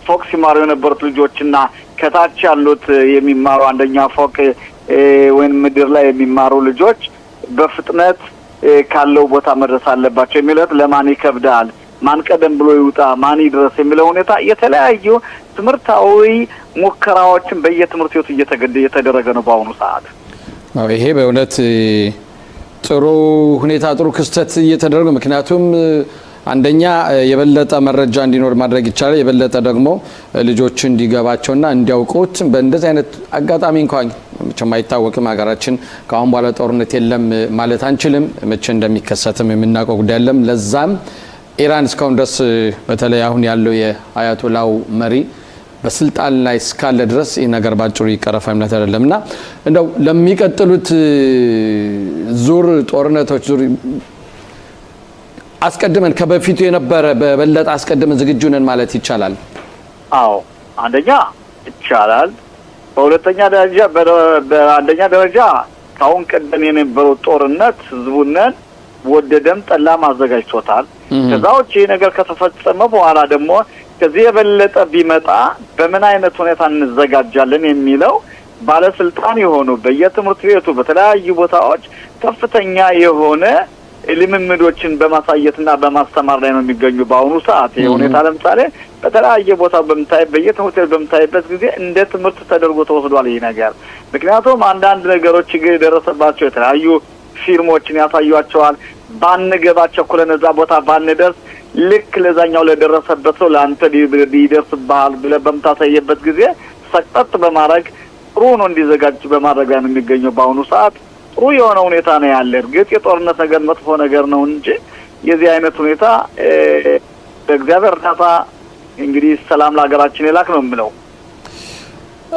ፎቅ ሲማሩ የነበሩት ልጆችና ከታች ያሉት የሚማሩ አንደኛ ፎቅ ወይም ምድር ላይ የሚማሩ ልጆች በፍጥነት ካለው ቦታ መድረስ አለባቸው የሚለው ለማን ይከብዳል፣ ማን ቀደም ብሎ ይውጣ፣ ማን ይድረስ የሚለው ሁኔታ የተለያዩ ትምህርታዊ ሙከራዎችን በየትምህርት ቤቱ እየተደረገ ነው በአሁኑ ሰዓት። ይሄ በእውነት ጥሩ ሁኔታ ጥሩ ክስተት እየተደረገ ምክንያቱም አንደኛ የበለጠ መረጃ እንዲኖር ማድረግ ይቻላል። የበለጠ ደግሞ ልጆች እንዲገባቸውና እንዲያውቁት በእንደዚህ አይነት አጋጣሚ እንኳን መቼም አይታወቅም። ሀገራችን ከአሁን በኋላ ጦርነት የለም ማለት አንችልም። መቼ እንደሚከሰትም የምናውቀው ጉዳይ አይደለም። ለዛም ኢራን እስካሁን ድረስ በተለይ አሁን ያለው የአያቶላው መሪ በስልጣን ላይ እስካለ ድረስ ይህ ነገር ባጭሩ ይቀረፋ እምነት አይደለምና እንደው ለሚቀጥሉት ዙር ጦርነቶች ዙር አስቀድመን ከበፊቱ የነበረ በበለጠ አስቀድመን ዝግጁ ነን ማለት ይቻላል? አዎ አንደኛ ይቻላል። በአንደኛ ደረጃ ካሁን ቀደም የነበረው ጦርነት ህዝቡነን ወደደም ጠላም አዘጋጅቶታል። ከዛውጪ ነገር ከተፈጸመ በኋላ ደግሞ ከዚህ የበለጠ ቢመጣ በምን አይነት ሁኔታ እንዘጋጃለን የሚለው ባለስልጣን የሆኑ በየትምህርት ቤቱ በተለያዩ ቦታዎች ከፍተኛ የሆነ ልምምዶችን በማሳየትና በማስተማር ላይ ነው የሚገኙ በአሁኑ ሰዓት። የሁኔታ ለምሳሌ በተለያየ ቦታ በየትምህርት ቤት በምታይበት ጊዜ እንደ ትምህርት ተደርጎ ተወስዷል ይህ ነገር። ምክንያቱም አንዳንድ ነገሮች የደረሰባቸው የተለያዩ ፊልሞችን ያሳዩአቸዋል። ባንገባቸው ኩለነዛ ቦታ ባንደርስ ልክ ለዛኛው ለደረሰበት ሰው ለአንተ ሊደርስብሃል ብለህ በምታሳየበት ጊዜ ሰቅጠጥ በማድረግ ጥሩ ነው እንዲዘጋጅ በማድረግ ላይ ነው የሚገኘው በአሁኑ ሰዓት። ጥሩ የሆነ ሁኔታ ነው ያለ። እርግጥ የጦርነት ነገር መጥፎ ነገር ነው እንጂ የዚህ አይነት ሁኔታ በእግዚአብሔር እርዳታ እንግዲህ ሰላም ለሀገራችን ይላክ ነው የምለው።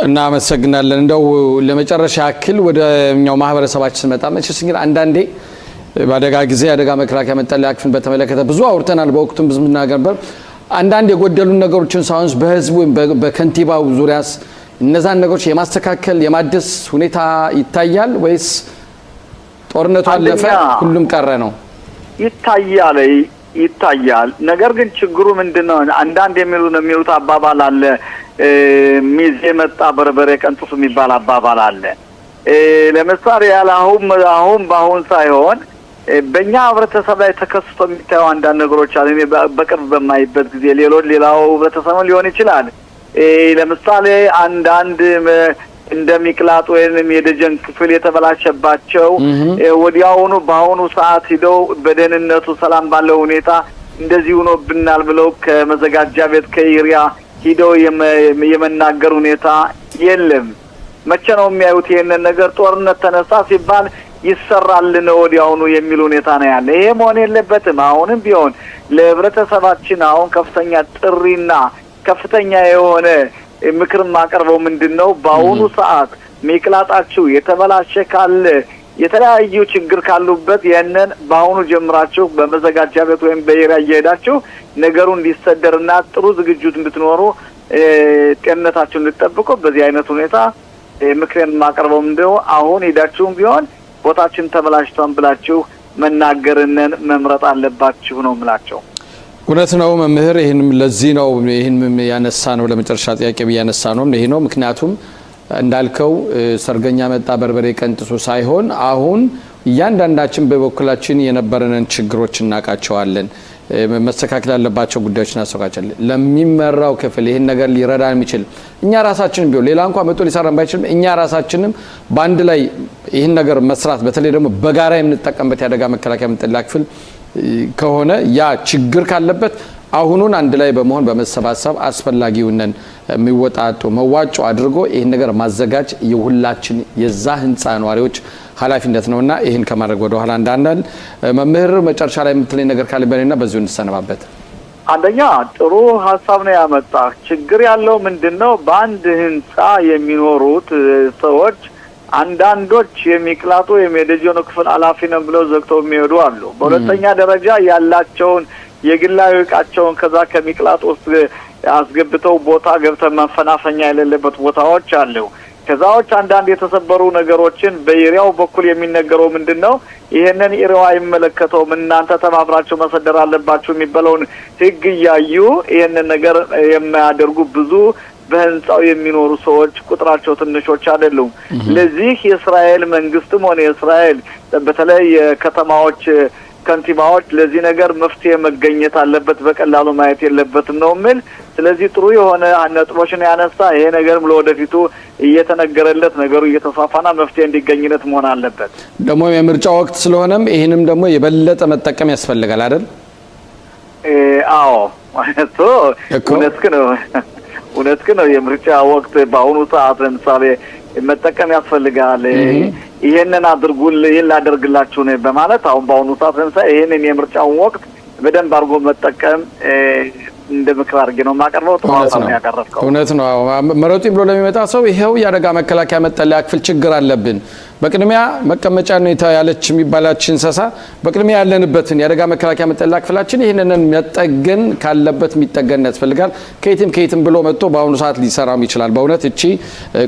እናመሰግናለን። እንደው ለመጨረሻ ያክል ወደኛው ማህበረሰባችን ስንመጣ መቼስ እንግዲህ አንዳንዴ በአደጋ ጊዜ አደጋ መከላከያ መጠለያ ክፍልን በተመለከተ ብዙ አውርተናል። በወቅቱም ብዙ ነገር ነበር። አንዳንድ የጎደሉ ነገሮችን ሳይሆን በህዝቡ በከንቲባው ዙሪያስ እነዛን ነገሮች የማስተካከል የማደስ ሁኔታ ይታያል ወይስ ጦርነቱ አለፈ ሁሉም ቀረ ነው? ይታያል። ነገር ግን ችግሩ ምንድነው? አንዳንድ የሚሉት አባባል አለ። ሚዜ መጣ በርበሬ ቀንጥሱ የሚባል አባባል አለ። ለምሳሌ አሁን በአሁን ሳይሆን በእኛ ህብረተሰብ ላይ ተከስቶ የሚታየው አንዳንድ ነገሮች አሉ። እኔ በቅርብ በማይበት ጊዜ ሌላው ህብረተሰብ ሊሆን ይችላል። ለምሳሌ አንዳንድ እንደሚቅላጥ ወይንም የደጀን ክፍል የተበላሸባቸው ወዲያውኑ በአሁኑ ሰዓት ሂደው በደህንነቱ ሰላም ባለው ሁኔታ እንደዚህ ሆኖ ብናል ብለው ከመዘጋጃ ቤት ከኢሪያ ሂደው የመናገር ሁኔታ የለም። መቼ ነው የሚያዩት ይሄንን ነገር? ጦርነት ተነሳ ሲባል ይሰራል ነው ወዲያውኑ የሚል ሁኔታ ነው ያለ። ይሄ መሆን የለበትም። አሁንም ቢሆን ለህብረተሰባችን አሁን ከፍተኛ ጥሪና ከፍተኛ የሆነ ምክር ማቀርበው ምንድነው በአሁኑ ሰዓት ሚቅላጣችሁ የተበላሸ ካለ የተለያዩ ችግር ካሉበት ያንን በአሁኑ ጀምራችሁ በመዘጋጃ ቤት ወይም በኢሪያ እየሄዳችሁ ነገሩ እንዲሰደርና ጥሩ ዝግጁት እንድትኖሩ ጤንነታችሁን እንድትጠብቁ በዚህ አይነት ሁኔታ ምክሬን ማቀርበው እንደው አሁን ሄዳችሁም ቢሆን ቦታችን ተበላሽቷን ብላችሁ መናገርነን መምረጥ አለባችሁ ነው ምላቸው። እውነት ነው መምህር። ይሄንም ለዚህ ነው ይሄንም ያነሳ ነው ለመጨረሻ ጥያቄ ያነሳ ነው ይሄ ነው። ምክንያቱም እንዳልከው ሰርገኛ መጣ በርበሬ ቀንጥሱ ሳይሆን አሁን እያንዳንዳችን በበኩላችን የነበረንን ችግሮች እናቃቸዋለን። መስተካከል ያለባቸው ጉዳዮች እናስተካክላለን። ለሚመራው ክፍል ይሄን ነገር ሊረዳ የሚችል እኛ ራሳችንን ቢሆን ሌላ እንኳን መጥቶ ሊሰራን ባይችልም እኛ ራሳችንም በአንድ ላይ ይሄን ነገር መስራት በተለይ ደግሞ በጋራ የምንጠቀምበት ያደጋ መከላከያ መጠለያ ክፍል ከሆነ ያ ችግር ካለበት አሁኑን አንድ ላይ በመሆን በመሰባሰብ አስፈላጊውንን የሚወጣጡ መዋጮ አድርጎ ይሄን ነገር ማዘጋጅ የሁላችን የዛ ህንጻ ነዋሪዎች ኃላፊነት ነውና ይሄን ከማድረግ ወደ ኋላ እንዳንል መምህር መጨረሻ ላይ የምትለኝ ነገር ካለ በእኔና በዚሁ እንሰነባበት። አንደኛ ጥሩ ሐሳብ ነው ያመጣ። ችግር ያለው ምንድነው በአንድ ህንጻ የሚኖሩት ሰዎች አንዳንዶች የሚቅላጡ የደጀኑ ክፍል ኃላፊ ነው ብለው ዘግተው የሚሄዱ አሉ። በሁለተኛ ደረጃ ያላቸውን የግላዊ ዕቃቸውን ከዛ ከሚቅላጡ ውስጥ አስገብተው ቦታ ገብተው መፈናፈኛ የሌለበት ቦታዎች አሉ። ከዛዎች አንዳንድ የተሰበሩ ነገሮችን በኢሪያው በኩል የሚነገረው ምንድነው ይሄንን ኢሪያው አይመለከተውም እናንተ ተባብራችሁ መሰደር አለባችሁ የሚባለውን ህግ ያዩ ይሄንን ነገር የማያደርጉ ብዙ በህንጻው የሚኖሩ ሰዎች ቁጥራቸው ትንሾች አይደሉም። ለዚህ የእስራኤል መንግስትም ሆነ የእስራኤል በተለይ የከተማዎች ከንቲባዎች ለዚህ ነገር መፍትሄ መገኘት አለበት፣ በቀላሉ ማየት የለበትም ነው የሚል። ስለዚህ ጥሩ የሆነ ነጥቦችን ያነሳ። ይሄ ነገርም ለወደፊቱ እየተነገረለት ነገሩ እየተፋፋና መፍትሄ እንዲገኝለት መሆን አለበት። ደግሞ የምርጫ ወቅት ስለሆነም ይሄንም ደግሞ የበለጠ መጠቀም ያስፈልጋል አይደል? አዎ ማለት እውነት ነው። የምርጫ ወቅት በአሁኑ ሰዓት ለምሳሌ መጠቀም ያስፈልጋል። ይሄንን አድርጉልኝ ላደርግላችሁ ነው በማለት አሁን በአሁኑ ሰዓት ለምሳሌ ይሄንን የምርጫውን ወቅት በደንብ አድርጎ መጠቀም እንደ ምክር አድርጌ ነው የማቀርበው። ተዋጣ ነው ያቀረብከው። እውነት ነው። መረጡኝ ብሎ ለሚመጣ ሰው ይሄው የአደጋ መከላከያ መጠለያ ክፍል ችግር አለብን፣ በቅድሚያ መቀመጫ ነው ያለች የሚባላች እንስሳ በቅድሚያ ያለንበትን የአደጋ መከላከያ መጠለያ ክፍላችን ይሄንን መጠገን ካለበት የሚጠገን ያስፈልጋል። ከየትም ብሎ መጥቶ በአሁኑ ሰዓት ሊሰራም ይችላል። በእውነት እቺ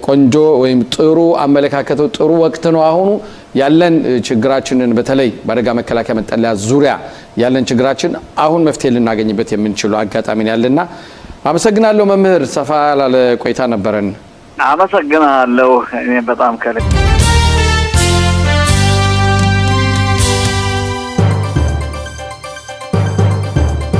ቆንጆ ወይም ጥሩ አመለካከቱ ጥሩ ወቅት ነው። አሁኑ ያለን ችግራችንን በተለይ በአደጋ መከላከያ መጠለያ ዙሪያ ያለን ችግራችን አሁን መፍትሄ ልናገኝበት የምንችለው አጋጣሚ ያለና አመሰግናለሁ መምህር። ሰፋ ያለ ቆይታ ነበረን። አመሰግናለሁ። እኔ በጣም ከልብ